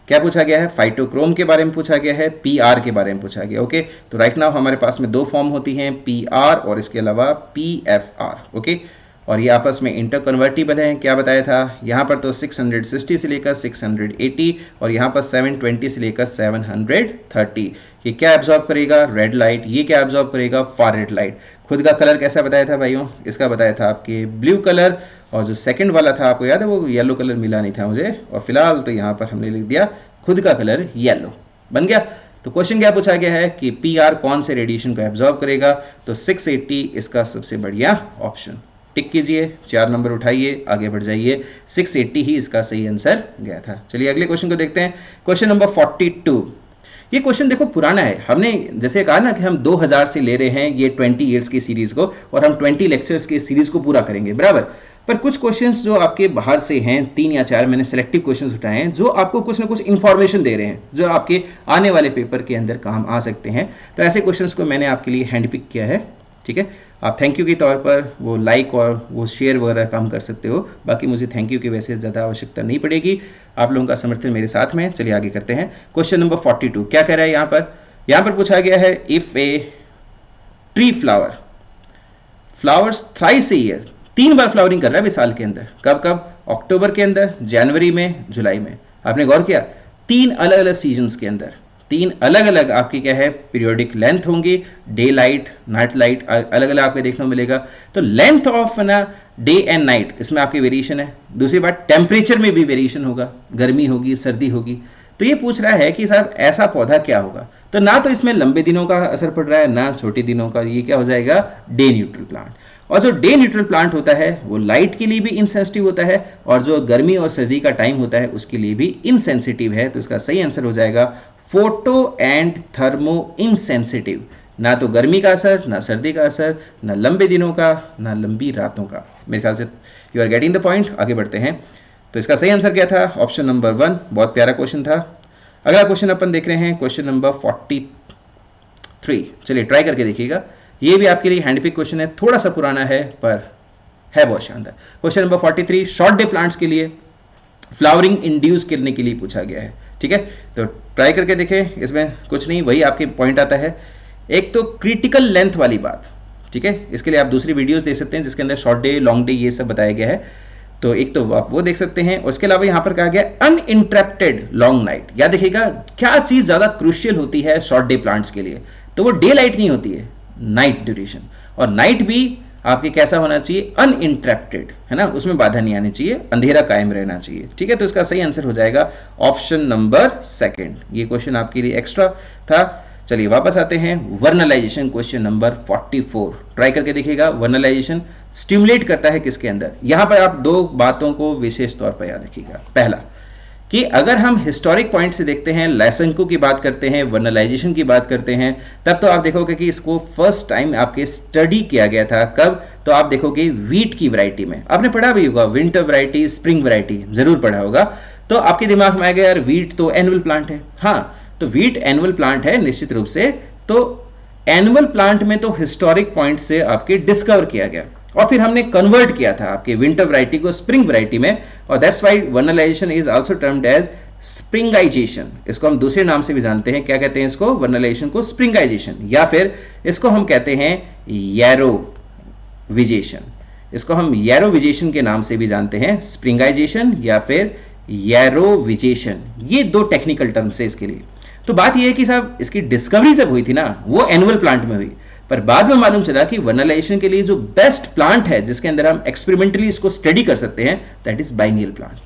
क्या पूछा गया है। फाइटोक्रोम के बारे में पूछा गया है, PR के बारे में पूछा गया। ओके, तो राइट नाउ हमारे पास में 2 फॉर्म होती हैं, PR और इसके अलावा PFR। ओके, और ये आपस में इंटरकन्वर्टिबल हैं। क्या बताया था, यहाँ पर तो 660 से लेकर 680 और यहाँ पर 720 से लेकर 730। ये क्या एब्जॉर्ब करेगा? Red light. ये क्या एब्जॉर्ब करेगा? Far red light. खुद का कलर कैसा बताया था भाइयों? इसका बताया था आपके ब्लू कलर, और जो सेकंड वाला था आपको याद है वो येलो कलर मिला नहीं था मुझे, और फिलहाल तो यहाँ पर हमने लिख दिया खुद का कलर येलो बन गया। तो क्वेश्चन क्या पूछा गया है कि PR कौन से रेडिएशन को एब्जॉर्ब करेगा? तो 680 इसका सबसे बढ़िया ऑप्शन। टिक कीजिए, 4 नंबर उठाइए, आगे बढ़ जाइए। 680 ही इसका सही आंसर गया था। चलिए अगले क्वेश्चन को देखते हैं। Question number 42। ये क्वेश्चन देखो पुराना है, हमने जैसे कहा ना कि हम 2000 से ले रहे हैं ये 20 ईयर्स की सीरीज को, और हम 20 लेक्चर्स की सीरीज को पूरा करेंगे बराबर। पर कुछ क्वेश्चंस जो आपके बाहर से हैं, 3 या 4 मैंने सिलेक्टिव क्वेश्चंस उठाए हैं जो आपको कुछ ना कुछ इंफॉर्मेशन दे रहे हैं, जो आपके आने वाले पेपर के अंदर काम आ सकते हैं। तो ऐसे क्वेश्चंस को मैंने आपके लिए हैंड पिक किया है। ठीक है, आप थैंक यू के तौर पर वो लाइक और वो शेयर वगैरह काम कर सकते हो, बाकी मुझे थैंक यू की वैसे ज़्यादा आवश्यकता नहीं पड़ेगी। आप लोगों का समर्थन मेरे साथ में। चलिए आगे करते हैं। क्वेश्चन नंबर 42 क्या कह रहा है यहाँ पर? यहाँ पर पूछा गया है if a tree flower, flowers thrice a year, 3 bar flowering कर रहा है अभी साल के अंदर। कब कब? अक्टूबर के अंदर, जनवरी में, जुलाई में। आपने गौर किया? 3 अलग अलग सीजन्स के अंदर 3 अलग अलग आपकी क्या है पीरियोडिक लेंथ होंगी, डे लाइट, नाइट लाइट अलग अलग आपको देखने को मिलेगा। तो लेंथ ऑफ ना डे एंड नाइट इसमें आपकी वेरिएशन है। दूसरी बात, टेम्परेचर में भी वेरिएशन होगा, गर्मी होगी, सर्दी होगी। तो ये पूछ रहा है कि साहब ऐसा पौधा क्या होगा? तो ना तो इसमें लंबे दिनों का असर पड़ रहा है, ना छोटे दिनों का। ये क्या हो जाएगा? Day neutral plant. और जो डे न्यूट्रल प्लांट होता है वो लाइट के लिए भी इनसेंसिटिव होता है, और जो गर्मी और सर्दी का टाइम होता है उसके लिए भी इनसेंसिटिव है। तो इसका सही आंसर हो जाएगा फोटो एंड थर्मो इनसेंसिटिव। ना तो गर्मी का असर, ना सर्दी का असर, ना लंबे दिनों का, ना लंबी रातों का। मेरे ख्याल से you are getting the point. आगे बढ़ते हैं। तो इसका सही आंसर क्या था? Option number 1। बहुत प्यारा क्वेश्चन था। अगला क्वेश्चन अपन देख रहे हैं, क्वेश्चन नंबर 43। चलिए ट्राई करके देखिएगा। ये भी आपके लिए हैंडपिक क्वेश्चन है, थोड़ा सा पुराना है पर है बहुत शानदार। Question number 43 short day plants के लिए फ्लावरिंग इंड्यूस करने के लिए पूछा गया है। ठीक है, तो ट्राई करके देखें। इसमें कुछ नहीं, वही आपके पॉइंट आता है। एक तो क्रिटिकल लेंथ वाली बात, ठीक है, इसके लिए आप दूसरी वीडियोस देख सकते हैं जिसके अंदर शॉर्ट डे, लॉन्ग डे ये सब बताया गया है। तो एक तो आप वो देख सकते हैं। उसके अलावा यहां पर कहा गया अनइंटरप्टेड लॉन्ग नाइट। या देखिएगा क्या चीज ज्यादा क्रूशियल होती है शॉर्ट डे प्लांट्स के लिए, तो वो डे लाइट नहीं होती है, नाइट ड्यूरेशन। और नाइट भी आपके कैसा होना चाहिए? अनइंटरप्टेड, है ना, उसमें बाधा नहीं आनी चाहिए, अंधेरा कायम रहना चाहिए। ठीक है, तो इसका सही आंसर हो जाएगा ऑप्शन नंबर 2। ये क्वेश्चन आपके लिए एक्स्ट्रा था। चलिए वापस आते हैं। वर्नलाइजेशन क्वेश्चन नंबर 44 ट्राई करके देखिएगा। वर्नलाइजेशन स्टिमुलेट करता है किसके अंदर? यहां पर आप 2 बातों को विशेष तौर पर याद रखिएगा। पहला कि अगर हम हिस्टोरिक पॉइंट से देखते हैं, लाइसेंको की बात करते हैं, वर्नलाइजेशन की बात करते हैं, तब तो आप देखोगे कि इसको फर्स्ट टाइम आपके स्टडी किया गया था। कब? तो आप देखोगे वीट की वैरायटी में। आपने पढ़ा भी होगा विंटर वैरायटी, स्प्रिंग वैरायटी, जरूर पढ़ा होगा। तो आपके दिमाग में आएगा यार वीट तो एनुअल प्लांट है। हाँ, तो वीट एनुअल प्लांट है निश्चित रूप से। तो एनुअल प्लांट में तो हिस्टोरिक पॉइंट से आपके डिस्कवर किया गया और फिर हमने कन्वर्ट किया था आपके विंटर वैरायटी को स्प्रिंग वैरायटी में। और that's why vernalization is also termed as springization. इसको हम दूसरे नाम से भी जानते हैं। क्या कहते हैं इसको? वर्नलाइजेशन को स्प्रिंगाइजेशन, या फिर इसको हम कहते हैं येरोविजेशन। इसको हम येरोविजेशन के नाम से भी जानते हैं, स्प्रिंगाइजेशन या फिर येरोविजेशन। ये 2 टेक्निकल टर्म्स है इसके लिए। तो बात यह है कि साहब इसकी डिस्कवरी जब हुई थी ना, वो एनुअल प्लांट में हुई, पर बाद में मालूम चला कि वर्नलाइजेशन के लिए जो बेस्ट प्लांट है जिसके अंदर हम एक्सपेरिमेंटली इसको स्टडी कर सकते हैं, that is biennial plant.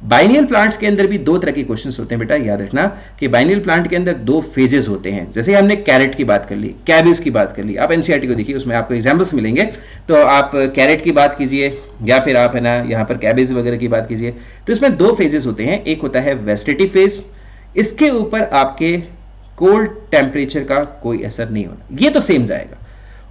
Biennial plants के अंदर भी 2 तरह के क्वेश्चंस होते हैं बेटा, याद रखना कि बाइनियल प्लांट के अंदर 2 फेजेस होते हैं। जैसे हमने कैरेट की बात कर ली, कैबेज की बात कर ली, आप एनसीईआरटी को देखिए, उसमें आपको एग्जांपल्स मिलेंगे। तो आप कैरेट की बात कीजिए या फिर आप है ना यहाँ पर कैबेज वगैरह की बात कीजिए। तो इसमें 2 फेजेस होते हैं। एक होता है वेजिटेटिव फेज, इसके ऊपर आपके कोल्ड टेम्परेचर का कोई असर नहीं होना, ये तो सेम जाएगा।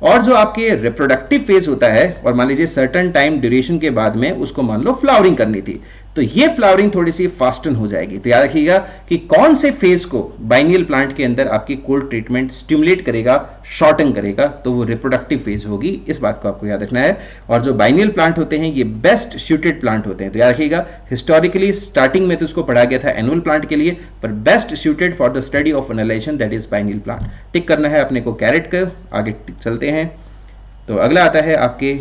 और जो आपके रिप्रोडक्टिव फेज होता है, और मान लीजिए सर्टेन टाइम ड्यूरेशन के बाद में उसको मान लो फ्लावरिंग करनी थी, तो ये फ्लावरिंग थोड़ी सी फास्टन हो जाएगी। तो याद रखिएगा कि कौन से फेज को बाइनियल प्लांट के अंदर आपकी कोल्ड ट्रीटमेंट स्टिमुलेट करेगा, शॉर्टन करेगा, तो वो रिप्रोडक्टिव फेज होगी। इस बात को आपको याद रखना है। और जो बाइनियल प्लांट होते हैं ये बेस्ट सूटेड प्लांट होते हैं। तो याद रखिएगा हिस्टोरिकली स्टार्टिंग में तो उसको पढ़ा गया था एनुअल प्लांट के लिए, पर best suited for the study of vernalization that is biennial plant. Tick करना है अपने को कैरेट का। आगे चलते हैं। तो अगला आता है आपके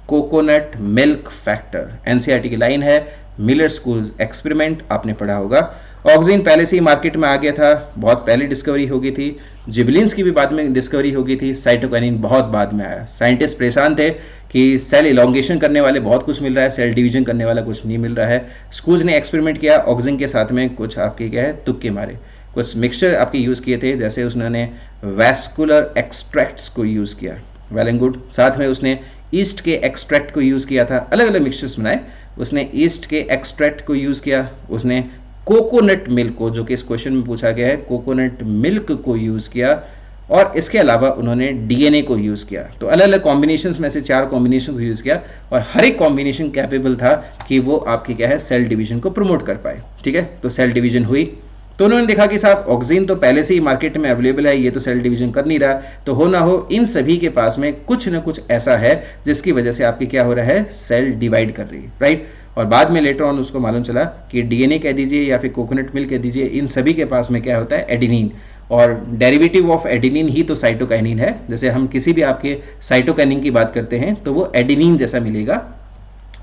कोकोनट मिल्क फैक्टर। एनसीईआरटी की लाइन है, मिलर स्कूल एक्सपेरिमेंट, आपने पढ़ा होगा। ऑक्सीजन पहले से ही मार्केट में आ गया था, बहुत पहले डिस्कवरी हो गई थी। जिबलिन्स की भी बाद में डिस्कवरी हो गई थी। साइटोकाइनिन बहुत बाद में आया। साइंटिस्ट परेशान थे कि सेल इलोंगेशन करने वाले बहुत कुछ मिल रहा है, सेल डिवीजन करने वाला कुछ नहीं मिल रहा है। स्कूल्स ने एक्सपेरिमेंट किया ऑक्सीजन के साथ में, कुछ आपके क्या है तुक्के मारे, कुछ मिक्सचर आपके यूज़ किए थे। जैसे उसने वैस्कुलर एक्सट्रैक्ट्स को यूज़ किया, वेल एंड गुड। साथ में उसने ईस्ट के एक्सट्रैक्ट को यूज़ किया था, अलग अलग मिक्सचर्स बनाए। उसने ईस्ट के एक्सट्रैक्ट को यूज़ किया, उसने कोकोनट मिल्क को, जो कि इस क्वेश्चन में पूछा गया है, कोकोनट मिल्क को यूज़ किया, और इसके अलावा उन्होंने डीएनए को यूज़ किया। तो अलग अलग कॉम्बिनेशंस में से 4 कॉम्बिनेशन को यूज़ किया, और हर एक कॉम्बिनेशन कैपेबल था कि वो आपकी क्या है सेल डिवीजन को प्रमोट कर पाए। ठीक है, तो सेल डिवीजन हुई। तो उन्होंने देखा कि साहब ऑक्सीजन तो पहले से ही मार्केट में अवेलेबल है, ये तो सेल डिवीजन कर नहीं रहा, तो हो ना हो इन सभी के पास में कुछ ना कुछ ऐसा है जिसकी वजह से आपकी क्या हो रहा है, सेल डिवाइड कर रही है, राइट। और बाद में लेटर ऑन उसको मालूम चला कि डीएनए कह दीजिए या फिर कोकोनट मिल्क कह दीजिए, इन सभी के पास में क्या होता है, एडेनिन। और डेरिवेटिव ऑफ एडिनिन ही तो साइटोकाइनिन है। जैसे हम किसी भी आपके साइटोकाइनिन की बात करते हैं तो वो एडिनिन जैसा मिलेगा,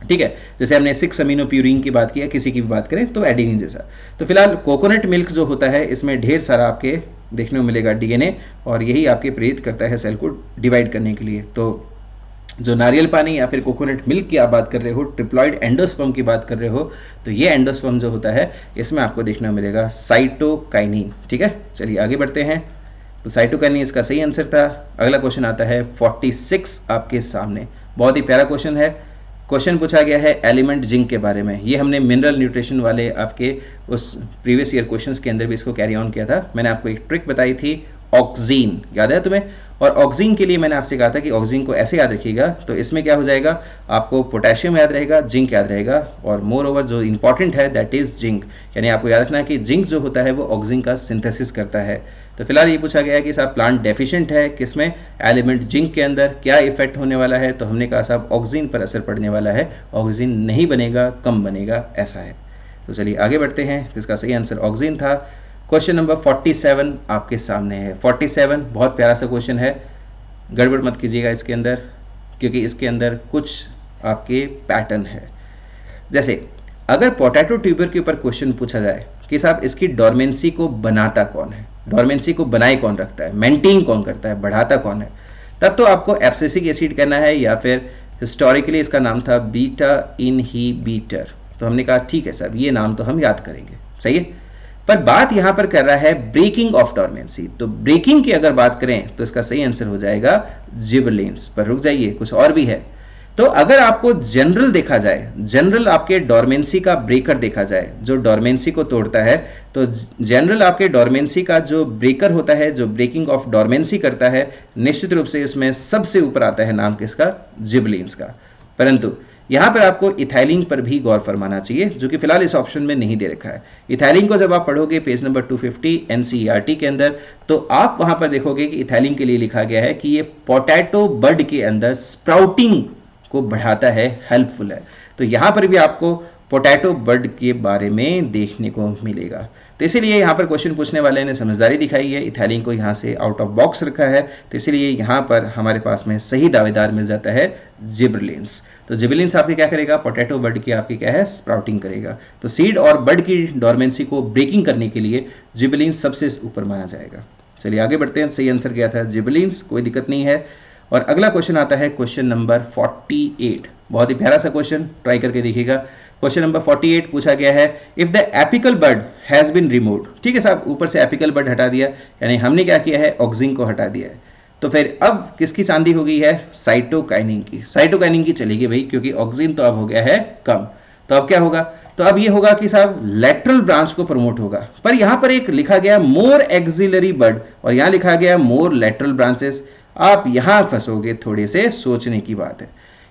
ठीक है। जैसे हमने 6 अमीनो प्यूरिन की बात किया, किसी की भी बात करें तो एडिनिन जैसा। तो फिलहाल कोकोनट मिल्क जो होता है इसमें ढेर सारा आपके देखने को मिलेगा डीएनए, और यही आपके प्रेरित करता है सेल को डिवाइड करने के लिए। तो जो नारियल पानी या फिर कोकोनट मिल्क की आप बात कर रहे हो, ट्रिप्लॉइड एंडोस्पर्म की बात कर रहे हो, तो ये एंडोस्पर्म जो होता है इसमें आपको देखने को मिलेगा साइटोकाइनिन, ठीक है। चलिए आगे बढ़ते हैं। तो साइटोकाइनिन इसका सही आंसर था। अगला क्वेश्चन आता है 46 आपके सामने, बहुत ही प्यारा क्वेश्चन है। क्वेश्चन पूछा गया है एलिमेंट जिंक के बारे में। ये हमने मिनरल न्यूट्रिशन वाले आपके उस प्रीवियस ईयर क्वेश्चंस के अंदर भी इसको कैरी ऑन किया था। मैंने आपको एक ट्रिक बताई थी, ऑक्सीन, याद है तुम्हें? और ऑक्सीन के लिए मैंने आपसे कहा था कि ऑक्सीन को ऐसे याद रखिएगा, तो इसमें क्या हो जाएगा, आपको पोटेशियम याद रहेगा, जिंक याद रहेगा, और मोर ओवर जो इंपॉर्टेंट है दैट इज जिंक। यानी आपको याद रखना है कि जिंक जो होता है वो ऑक्सीन का सिंथेसिस करता है। तो फिलहाल ये पूछा गया है कि साहब प्लांट डेफिशिएंट है किसमें, एलिमेंट जिंक के अंदर, क्या इफेक्ट होने वाला है? तो हमने कहा साहब ऑक्सीन पर असर पड़ने वाला है, ऑक्सीन नहीं बनेगा, कम बनेगा, ऐसा है। तो चलिए आगे बढ़ते हैं। इसका सही आंसर ऑक्सीन था। क्वेश्चन नंबर 47 आपके सामने है। 47 बहुत प्यारा सा क्वेश्चन है, गड़बड़ मत कीजिएगा इसके अंदर, क्योंकि इसके अंदर कुछ आपके पैटर्न है। जैसे अगर पोटैटो ट्यूबर के ऊपर क्वेश्चन पूछा जाए कि साहब इसकी डोरमेंसी को बनाता कौन है, डोरमेंसी को बनाए कौन रखता है, मेंटेन कौन करता है, बढ़ाता कौन है, तब तो आपको एब्सिसिक एसिड कहना है, या फिर हिस्टोरिकली इसका नाम था बीटा इनहिबिटर। तो हमने कहा ठीक है साहब, ये नाम तो हम याद करेंगे, सही है। पर बात यहां पर कर रहा है ब्रेकिंग ऑफ डोरमेंसी। तो ब्रेकिंग की अगर बात करें तो इसका सही आंसर हो जाएगा जिबरेलिन्स। पर रुक जाइए, कुछ और भी है। तो अगर आपको जनरल देखा जाए, जनरल आपके डोरमेंसी का ब्रेकर देखा जाए, जो डोरमेंसी को तोड़ता है, तो जनरल आपके डोरमेंसी का जो ब्रेकर होता है, जो ब्रेकिंग ऑफ डोरमेंसी करता है, निश्चित रूप से इसमें सबसे ऊपर आता है नाम किसका, जिबरेलिन्स का। परंतु यहां पर आपको इथाइलिन पर भी गौर फरमाना चाहिए, जो कि फिलहाल इस ऑप्शन में नहीं दे रखा है। इथाइलिन को जब आप पढ़ोगे पेज नंबर 250 एनसीईआरटी के अंदर, तो आप वहां पर देखोगे कि इथाइलिन के लिए लिखा गया है कि ये पोटैटो बड के अंदर स्प्राउटिंग को बढ़ाता है, हेल्पफुल है। तो यहां पर भी आपको पोटैटो बड के बारे में देखने को मिलेगा। तो इसीलिए यहाँ पर क्वेश्चन पूछने वाले ने समझदारी दिखाई है, इथाइलिन को यहाँ से आउट ऑफ बॉक्स रखा है। तो इसीलिए यहाँ पर हमारे पास में सही दावेदार मिल जाता है जिबरेलिन्स। तो जिबरेलिन्स आपकी क्या करेगा, पोटैटो बड की आपकी क्या है, स्प्राउटिंग करेगा। तो सीड और बड की डोरमेंसी को ब्रेकिंग करने के लिए जिबरेलिन्स सबसे ऊपर माना जाएगा। चलिए आगे बढ़ते हैं। सही आंसर क्या था, जिबरेलिन्स, कोई दिक्कत नहीं है। और अगला क्वेश्चन आता है क्वेश्चन नंबर 48। बहुत ही प्यारा सा क्वेश्चन, ट्राई करके देखिएगा। क्वेश्चन नंबर 48 पूछा गया है, if the apical bud has been removed. ठीक है साहब, ऊपर से एपिकल बड हटा दिया, यानी हमने क्या किया है, ऑक्सीन को हटा दिया है। तो फिर अब किसकी चांदी हो गई है, साइटोकाइनिन की। साइटोकाइनिन की चलेगी भाई, क्योंकि ऑक्सीन तो अब हो गया है कम। तो अब क्या होगा, तो अब ये होगा कि साहब लेटरल ब्रांच को प्रमोट होगा। पर यहां पर एक लिखा गया मोर एक्सिलरी बड, और यहां लिखा गया मोर लेटरल ब्रांचेस। आप यहां फंसोगे, थोड़े से सोचने की बात है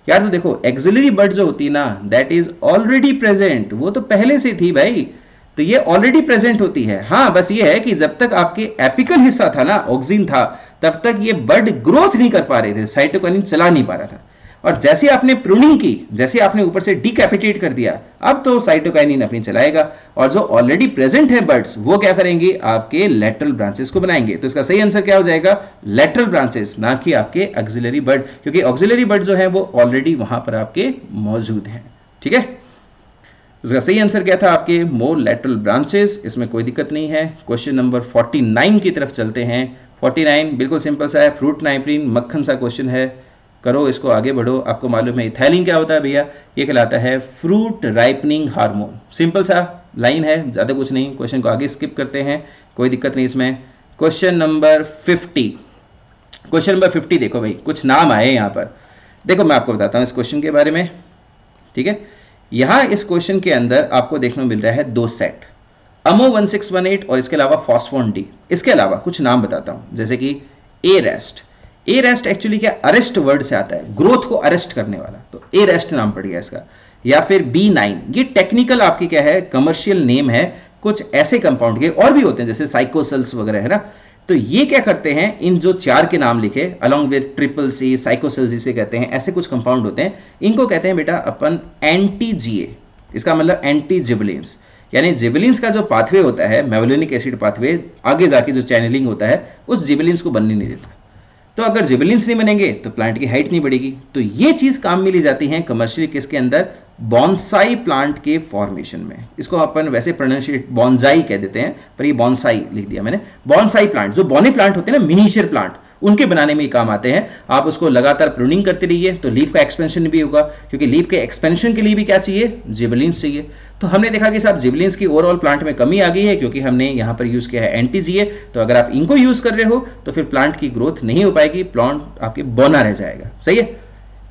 यार। तो देखो एक्सिलरी बड जो होती है ना, दैट इज ऑलरेडी प्रेजेंट, वो तो पहले से थी भाई, तो ये ऑलरेडी प्रेजेंट होती है। हाँ, बस ये है कि जब तक आपके एपिकल हिस्सा था ना, ऑक्सीन था, तब तक ये बड ग्रोथ नहीं कर पा रहे थे, साइटोकाइनिन चला नहीं पा रहा था। और जैसे आपने प्रूनिंग की, जैसे आपने ऊपर से डिकैपिटेट कर दिया, अब तो साइटोकाइनिन अपनी चलाएगा, और जो ऑलरेडी प्रेजेंट है बड्स, वो क्या करेंगे, आपके लेटरल ब्रांचेस को बनाएंगे। तो इसका सही आंसर क्या हो जाएगा, लेटरल ब्रांचेस, ना कि आपके ऑक्सिलरी बड, क्योंकि ऑक्सिलरी बड जो है वो ऑलरेडी वहां पर आपके मौजूद हैं। ठीक है, इसका सही आंसर क्या था, आपके मोर लेटरल ब्रांचेस। इसमें कोई दिक्कत नहीं है। क्वेश्चन नंबर 49 की तरफ चलते हैं। 49 बिल्कुल सिंपल सा है, फ्रूट नाइट्रीन मक्खन सा क्वेश्चन है। करो इसको, आगे बढ़ो। आपको मालूम है इथाइलिन क्या होता है भैया, ये कहलाता है फ्रूट राइपनिंग हार्मोन। सिंपल सा लाइन है, ज़्यादा कुछ नहीं। क्वेश्चन को आगे स्किप करते हैं, कोई दिक्कत नहीं इसमें। क्वेश्चन नंबर 50, क्वेश्चन नंबर 50 देखो भाई, कुछ नाम आए यहाँ पर। देखो मैं आपको बताता हूँ इस क्वेश्चन के बारे में, ठीक है। यहाँ इस क्वेश्चन के अंदर आपको देखने को मिल रहा है दो सेट, अमो 1618 और इसके अलावा फॉस्फोन डी। इसके अलावा कुछ नाम बताता हूँ, जैसे कि ए रेस्ट। ए रेस्ट एक्चुअली क्या, अरेस्ट वर्ड से आता है, ग्रोथ को अरेस्ट करने वाला, तो ए रेस्ट नाम पड़ गया इसका। या फिर B9, ये टेक्निकल आपकी क्या है, कमर्शियल नेम है कुछ ऐसे कंपाउंड के, और भी होते हैं जैसे साइकोसेल्स वगैरह, है ना। तो ये क्या करते हैं, इन जो चार के नाम लिखे अलॉन्ग विद ट्रिपल सी, साइकोसेल्स जिसे कहते हैं, ऐसे कुछ कंपाउंड होते हैं, इनको कहते हैं बेटा अपन एंटी GA, इसका मतलब एंटी जिबरेलिन्स। यानी जिबलिन्स का जो पाथवे होता है, मेवलोनिक एसिड पाथवे, आगे जाके जो चैनलिंग होता है उस जिबलिन्स को बनने नहीं देता। तो अगर जिबलिन्स नहीं बनेंगे तो प्लांट की हाइट नहीं बढ़ेगी। तो ये चीज़ काम में ली जाती है कमर्शियल किसके अंदर, बॉन्साई प्लांट के फॉर्मेशन में। इसको अपन वैसे प्रोनाउंशिएट बॉन्जाई कह देते हैं, पर ये बॉन्साई लिख दिया मैंने। बॉन्साई प्लांट, जो बॉनी प्लांट होते हैं ना, मिनिएचर प्लांट, उनके बनाने में काम आते हैं। आप उसको लगातार प्रूनिंग करते रहिए तो लीफ का एक्सपेंशन भी होगा, क्योंकि लीफ के एक्सपेंशन के लिए भी क्या चाहिए, जिबलिन्स चाहिए। तो हमने देखा कि साहब जिबलिन्स की ओवरऑल प्लांट में कमी आ गई है, क्योंकि हमने यहाँ पर यूज किया है एंटीजीए। तो अगर आप इनको यूज कर रहे हो तो फिर प्लांट की ग्रोथ नहीं हो पाएगी, प्लांट आपके बौना रह जाएगा। सही है,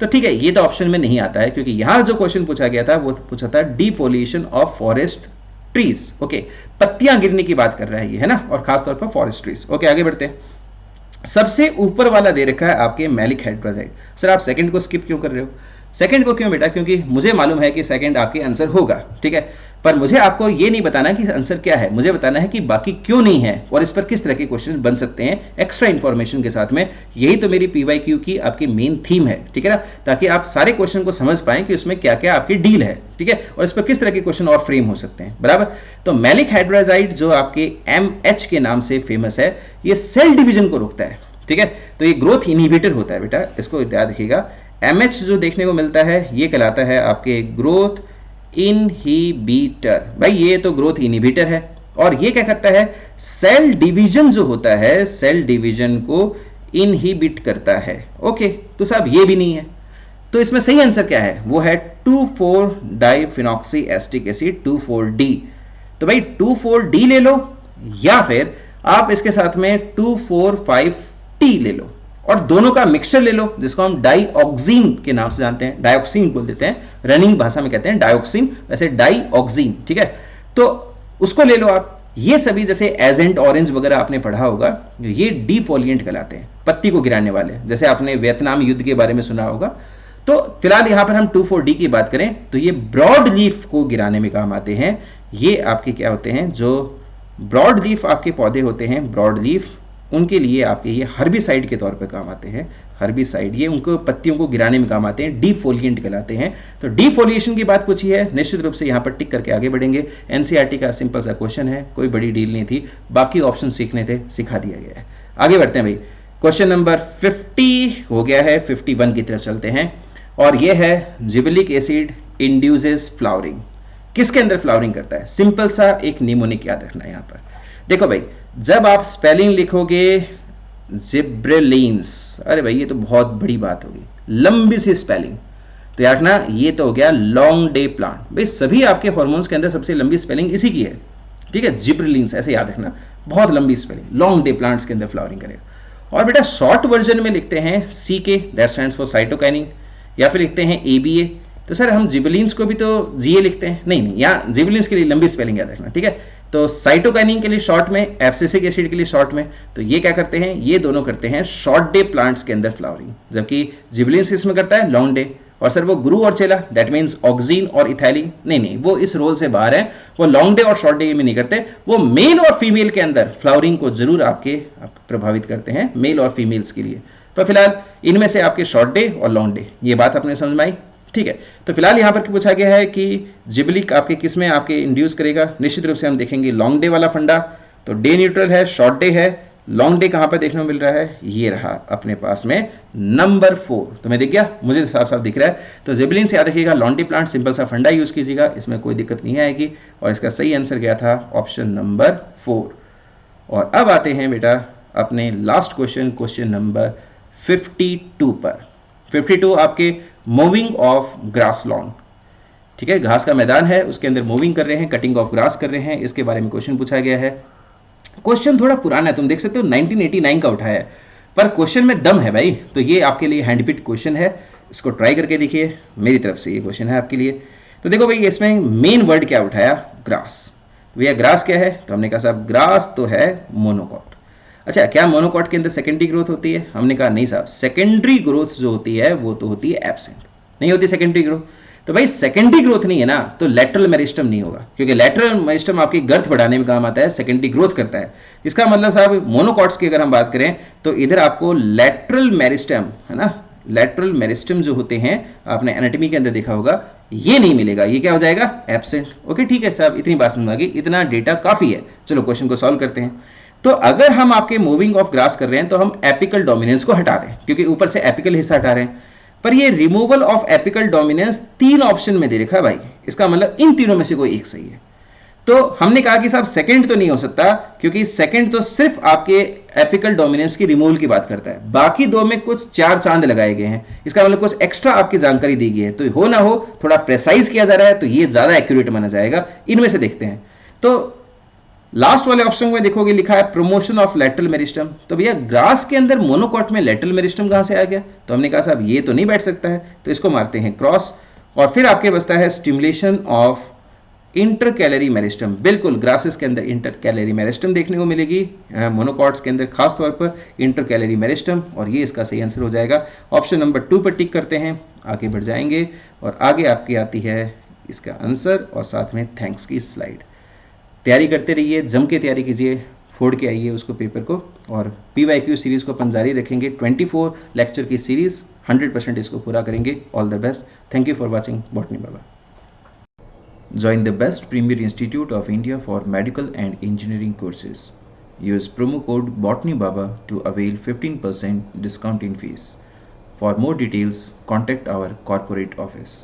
तो ठीक है, ये तो ऑप्शन में नहीं आता है, क्योंकि यहां जो क्वेश्चन पूछा गया था वो पूछा था डिफोलिएशन ऑफ फॉरेस्ट ट्रीज। ओके, पत्तियां गिरने की बात कर रहा है ये, है ना, और खासतौर पर फॉरेस्ट ट्रीज। ओके, आगे बढ़ते हैं। सबसे ऊपर वाला दे रखा है आपके मैलिक हाइड्रोजाइड। सर आप सेकंड को स्किप क्यों कर रहे हो? सेकंड को क्यों बेटा? क्योंकि मुझे मालूम है कि सेकंड आपके आंसर होगा, ठीक है, पर मुझे आपको ये नहीं बताना कि आंसर क्या है, मुझे बताना है कि बाकी क्यों नहीं है और इस पर किस तरह के क्वेश्चन बन सकते हैं एक्स्ट्रा इंफॉर्मेशन के साथ में। यही तो मेरी पीवाईक्यू की आपकी मेन थीम है, ठीक है ना, ताकि आप सारे क्वेश्चन को समझ पाएं कि उसमें क्या क्या आपकी डील है, ठीक है, और इस पर किस तरह के क्वेश्चन और फ्रेम हो सकते हैं, बराबर। तो मैलिक हाइड्रोजाइड जो आपके MH के नाम से फेमस है, ये सेल डिवीजन को रोकता है, ठीक है, तो ये ग्रोथ इनहिबिटर होता है बेटा, इसको याद रखिएगा। MH जो देखने को मिलता है ये कहलाता है आपके ग्रोथ इनहिबिटर। भाई ये तो ग्रोथ इनहिबिटर है, और ये क्या करता है, सेल डिवीजन जो होता है, सेल डिवीजन को इनहिबिट करता है। ओके, तो साहब ये भी नहीं है, तो इसमें सही आंसर क्या है, वो है 2,4-डाइफिनॉक्सी एसिटिक एसिड 2,4-D। तो भाई 2,4-D ले लो, या फिर आप इसके साथ में 2,4,5-T ले लो, और दोनों का मिक्सचर ले लो, जिसको हम डाइऑक्सीन के नाम से जानते हैं, डाइऑक्सीन बोल देते हैं, रनिंग भाषा में कहते हैं डाइऑक्सीन, वैसे डाइऑक्सीन, ठीक है, तो उसको ले लो आप। ये सभी जैसे एजेंट ऑरेंज वगैरह आपने पढ़ा होगा, ये डिफोलिएंट कहलाते हैं, पत्ती को गिराने वाले, जैसे आपने वियतनाम युद्ध के बारे में सुना होगा। तो फिलहाल यहां पर हम 2,4-D की बात करें तो ये ब्रॉड लीफ को गिराने में काम आते हैं। ये आपके क्या होते हैं, जो ब्रॉड लीफ आपके पौधे होते हैं, ब्रॉड लीफ, उनके लिए आपके ये हर्बिसाइड के तौर पे काम आते हैं। हर्बिसाइड ये उनको पत्तियों को गिराने में काम आते हैं, डिफोलिएंट कहलाते हैं। तो डिफोलिएशन की बात पूछी है, निश्चित रूप से यहाँ पर टिक करके आगे बढ़ेंगे। एनसीईआरटी का सिंपल सा क्वेश्चन है, कोई बड़ी डील नहीं थी, बाकी ऑप्शन सीखने थे, सिखा दिया गया है। आगे बढ़ते हैं भाई, क्वेश्चन नंबर 50 हो गया है, 51 की तरफ चलते हैं, और ये है जिबलिक एसिड इंड्यूसेस फ्लावरिंग। किसके अंदर फ्लावरिंग करता है? सिंपल सा एक निमोनिक याद रखना है यहाँ पर। देखो भाई, जब आप स्पेलिंग लिखोगे जिब्रेलिन्स, अरे भाई ये तो बहुत बड़ी बात होगी, लंबी सी स्पेलिंग, तो याद रखना ये तो हो गया लॉन्ग डे प्लांट। भाई सभी आपके हॉर्मोन्स के अंदर सबसे लंबी स्पेलिंग इसी की है, ठीक है, जिब्रेलिन्स, ऐसे याद रखना, बहुत लंबी स्पेलिंग, लॉन्ग डे प्लांट्स के अंदर फ्लावरिंग करेगा। और बेटा शॉर्ट वर्जन में लिखते हैं CK, that stands for cytokinin, या फिर लिखते हैं ABA। तो सर हम जिबलिन्स को भी तो GA लिखते हैं, नहीं, यहाँ जिबलिन्स के लिए लंबी स्पेलिंग याद रखना, ठीक है। तो साइटोकाइनिन के लिए शॉर्ट में, एब्सिसिक एसिड के लिए शॉर्ट में, तो ये क्या करते हैं, ये दोनों करते हैं शॉर्ट डे प्लांट्स के अंदर फ्लावरिंग, जबकि जिबलिन्स इसमें करता है लॉन्ग डे। और सर वो गुरु और चेला, दैट मीन्स ऑक्सीन और इथाइलिन, नहीं, वो इस रोल से बाहर है, वो लॉन्ग डे और शॉर्ट डे में नहीं करते, वो मेल और फीमेल के अंदर फ्लावरिंग को जरूर आपके प्रभावित करते हैं, मेल और फीमेल्स के लिए। तो फिलहाल इनमें से आपके शॉर्ट डे और लॉन्ग डे, ये बात आपने समझ में आई, ठीक है। तो फिलहाल यहाँ पर पूछा गया है कि जिबलिक आपके किस में आपके इंड्यूस करेगा, निश्चित रूप से हम देखेंगे लॉन्ग डे वाला फंडा। तो डे न्यूट्रल है, शॉर्ट डे है, लॉन्ग डे कहाँ पर देखने को मिल रहा है, ये रहा अपने पास में नंबर 4। तो मैं दिख गया, मुझे साफ साफ दिख रहा है। तो जिबलिन से याद रखिएगा, लॉन्ग डे प्लांट, सिंपल सा फंडा यूज कीजिएगा, इसमें कोई दिक्कत नहीं आएगी। और इसका सही आंसर गया था ऑप्शन नंबर 4। और अब आते हैं बेटा अपने लास्ट क्वेश्चन, क्वेश्चन नंबर 52 पर। 52 आपके मूविंग ऑफ ग्रास लॉन, ठीक है, घास का मैदान है, उसके अंदर मूविंग कर रहे हैं, कटिंग ऑफ ग्रास कर रहे हैं, इसके बारे में क्वेश्चन पूछा गया है। क्वेश्चन थोड़ा पुराना है, तुम देख सकते हो 1989 का उठाया है, पर क्वेश्चन में दम है भाई। तो ये आपके लिए हैंडपिट क्वेश्चन है, इसको ट्राई करके देखिए, मेरी तरफ से ये क्वेश्चन है आपके लिए। तो देखो भाई इसमें मेन वर्ड क्या उठाया, ग्रास। भैया ग्रास क्या है, तो हमने कहा साहब ग्रास तो है मोनोकॉट। अच्छा, क्या मोनोकॉट के अंदर सेकेंडरी ग्रोथ होती है? हमने कहा नहीं साहब, सेकेंडरी ग्रोथ जो होती है वो तो होती है एब्सेंट, नहीं होती सेकेंडरी ग्रोथ। तो भाई सेकेंडरी ग्रोथ नहीं है ना, तो लैटरल मेरिस्टम नहीं होगा, क्योंकि लैटरल मेरिस्टम आपकी गर्थ बढ़ाने में काम आता है, सेकेंडरी ग्रोथ करता है। इसका मतलब साहब मोनोकॉट्स की अगर हम बात करें तो इधर आपको लैटरल मेरिस्टम है ना, लैटरल मेरिस्टम जो होते हैं आपने एनाटॉमी के अंदर देखा होगा, ये नहीं मिलेगा, ये क्या हो जाएगा, एब्सेंट। ओके ठीक है साहब, इतनी बात समझ आ गई, इतना डेटा काफ़ी है। चलो क्वेश्चन को सॉल्व करते हैं। तो अगर हम आपके मूविंग ऑफ ग्रास कर रहे हैं तो हम एपिकल डोमिनेंस को हटा रहे हैं, क्योंकि ऊपर से एपिकल हिस्सा हटा रहे हैं। पर ये removal of apical dominance 3 option में दे रखा है भाई, इसका मतलब इन तीनों में से कोई एक सही है। तो हमने कहा कि साहब सेकंड तो नहीं हो सकता, क्योंकि सेकंड तो सिर्फ आपके एपिकल डोमिनेंस की रिमूवल की बात करता है, बाकी दो में कुछ 4 चांद लगाए गए हैं, इसका मतलब कुछ एक्स्ट्रा आपकी जानकारी दी गई है। तो हो ना हो थोड़ा प्रेसाइज किया जा रहा है तो ये ज्यादा एक्यूरेट माना जाएगा। इनमें से देखते हैं। तो लास्ट वाले ऑप्शन में देखोगे लिखा है प्रमोशन ऑफ लेटरल मेरिस्टम। तो भैया ग्रास के अंदर मोनोकॉट में लेटरल मेरिस्टम कहां से आ गया? तो हमने कहा साहब ये तो नहीं बैठ सकता है, तो इसको मारते हैं क्रॉस। और फिर आपके बचता है स्टिमुलेशन ऑफ इंटरकैलरी मेरिस्टम। बिल्कुल ग्रासेस के अंदर इंटरकैलरी मेरिस्टम देखने को मिलेगी, मोनोकॉट्स के अंदर खास तौर पर इंटरकैलरी मेरिस्टम, और ये इसका सही आंसर हो जाएगा। ऑप्शन नंबर 2 पर टिक करते हैं, आगे बढ़ जाएंगे। और आगे आपकी आती है इसका आंसर और साथ में थैंक्स की स्लाइड। तैयारी करते रहिए, जम के तैयारी कीजिए, फोड़ के आइए उसको पेपर को। और PYQ सीरीज़ को अपन जारी रखेंगे, 24 लेक्चर की सीरीज़, 100% इसको पूरा करेंगे। All the best, thank you for watching botany Baba. Join the best premier institute of India for medical and engineering courses. Use promo code Botany Baba to avail 15% discount in fees. For more details, contact our corporate office.